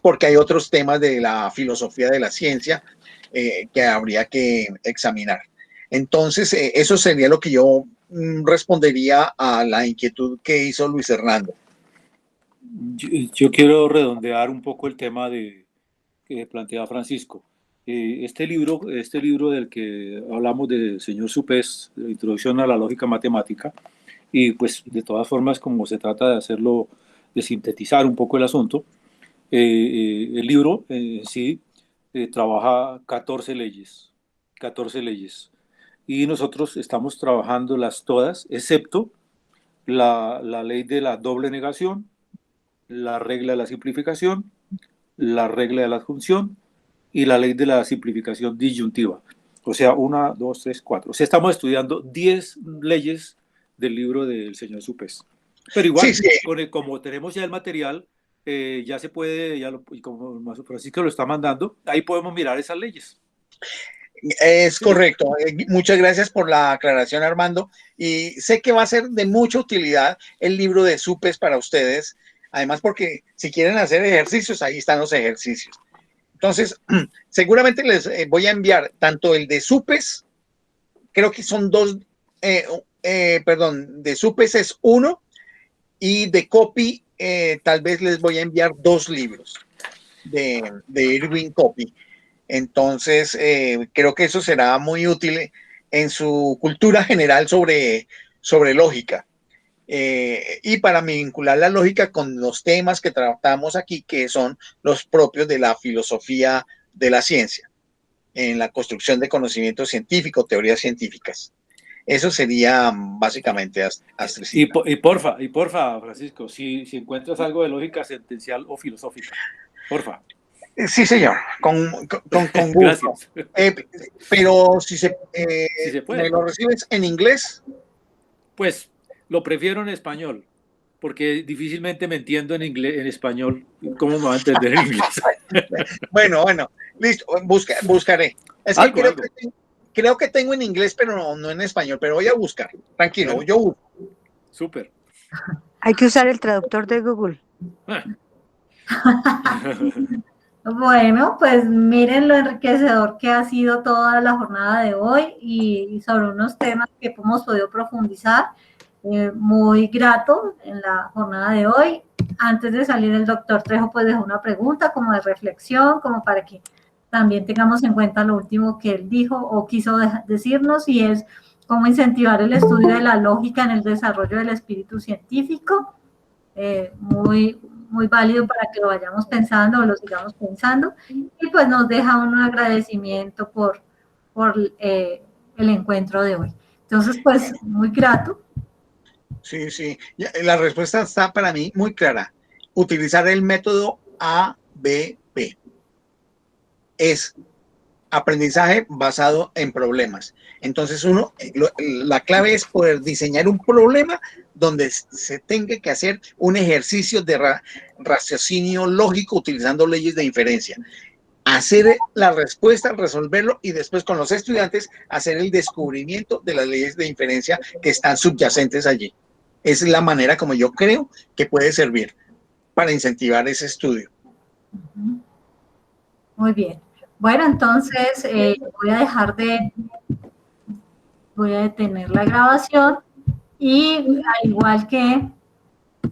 Porque hay otros temas de la filosofía de la ciencia que habría que examinar. Entonces, eso sería lo que yo respondería a la inquietud que hizo Luis Hernando. Yo quiero redondear un poco el tema que plantea Francisco. Este libro del que hablamos del señor Supes, de Introducción a la Lógica Matemática, y pues de todas formas, como se trata de hacerlo, de sintetizar un poco el asunto, el libro en sí trabaja 14 leyes, y nosotros estamos trabajándolas todas, excepto la ley de la doble negación, la regla de la simplificación, la regla de la adjunción y la ley de la simplificación disyuntiva. O sea, 1, 2, 3, 4. O sea, estamos estudiando 10 leyes del libro del señor Supes. Pero igual, sí. Como tenemos ya el material, ya se puede, como Francisco lo está mandando, ahí podemos mirar esas leyes. Es Sí. correcto. Muchas gracias por la aclaración, Armando. Y sé que va a ser de mucha utilidad el libro de SUPES para ustedes. Además, porque si quieren hacer ejercicios, ahí están los ejercicios. Entonces, seguramente les voy a enviar tanto el de SUPES, creo que son dos, perdón, de SUPES es uno, y de Copy tal vez les voy a enviar 2 libros de Irving Copy. Entonces, creo que eso será muy útil en su cultura general sobre lógica. Y para vincular la lógica con los temas que tratamos aquí, que son los propios de la filosofía de la ciencia, en la construcción de conocimiento científico, teorías científicas. Eso sería básicamente, Astrid. Y porfa, Francisco, si encuentras algo de lógica sentencial o filosófica, porfa. Sí, señor, con gusto. Gracias. Pero Si se puede. ¿me lo recibes en inglés? Pues lo prefiero en español, porque difícilmente me entiendo en inglés, en español. ¿Cómo me va a entender en inglés? Bueno, listo, buscaré. Es que Algo. creo que tengo en inglés, pero no en español, pero voy a buscar. Tranquilo, Bueno. yo busco. Súper. Hay que usar el traductor de Google. Bueno, pues miren lo enriquecedor que ha sido toda la jornada de hoy y sobre unos temas que hemos podido profundizar. Muy grato en la jornada de hoy. Antes de salir el doctor Trejo pues dejó una pregunta como de reflexión, como para que también tengamos en cuenta lo último que él dijo o quiso decirnos, y es cómo incentivar el estudio de la lógica en el desarrollo del espíritu científico. Muy válido para que lo vayamos pensando o lo sigamos pensando, y pues nos deja un agradecimiento por el encuentro de hoy. Entonces, pues muy grato. Sí. La respuesta está para mí muy clara. Utilizar el método ABP. Es aprendizaje basado en problemas. Entonces la clave es poder diseñar un problema donde se tenga que hacer un ejercicio de raciocinio lógico utilizando leyes de inferencia. Hacer la respuesta, resolverlo y después con los estudiantes hacer el descubrimiento de las leyes de inferencia que están subyacentes allí. Esa es la manera como yo creo que puede servir para incentivar ese estudio. Muy bien. Bueno, entonces voy a detener la grabación, y al igual que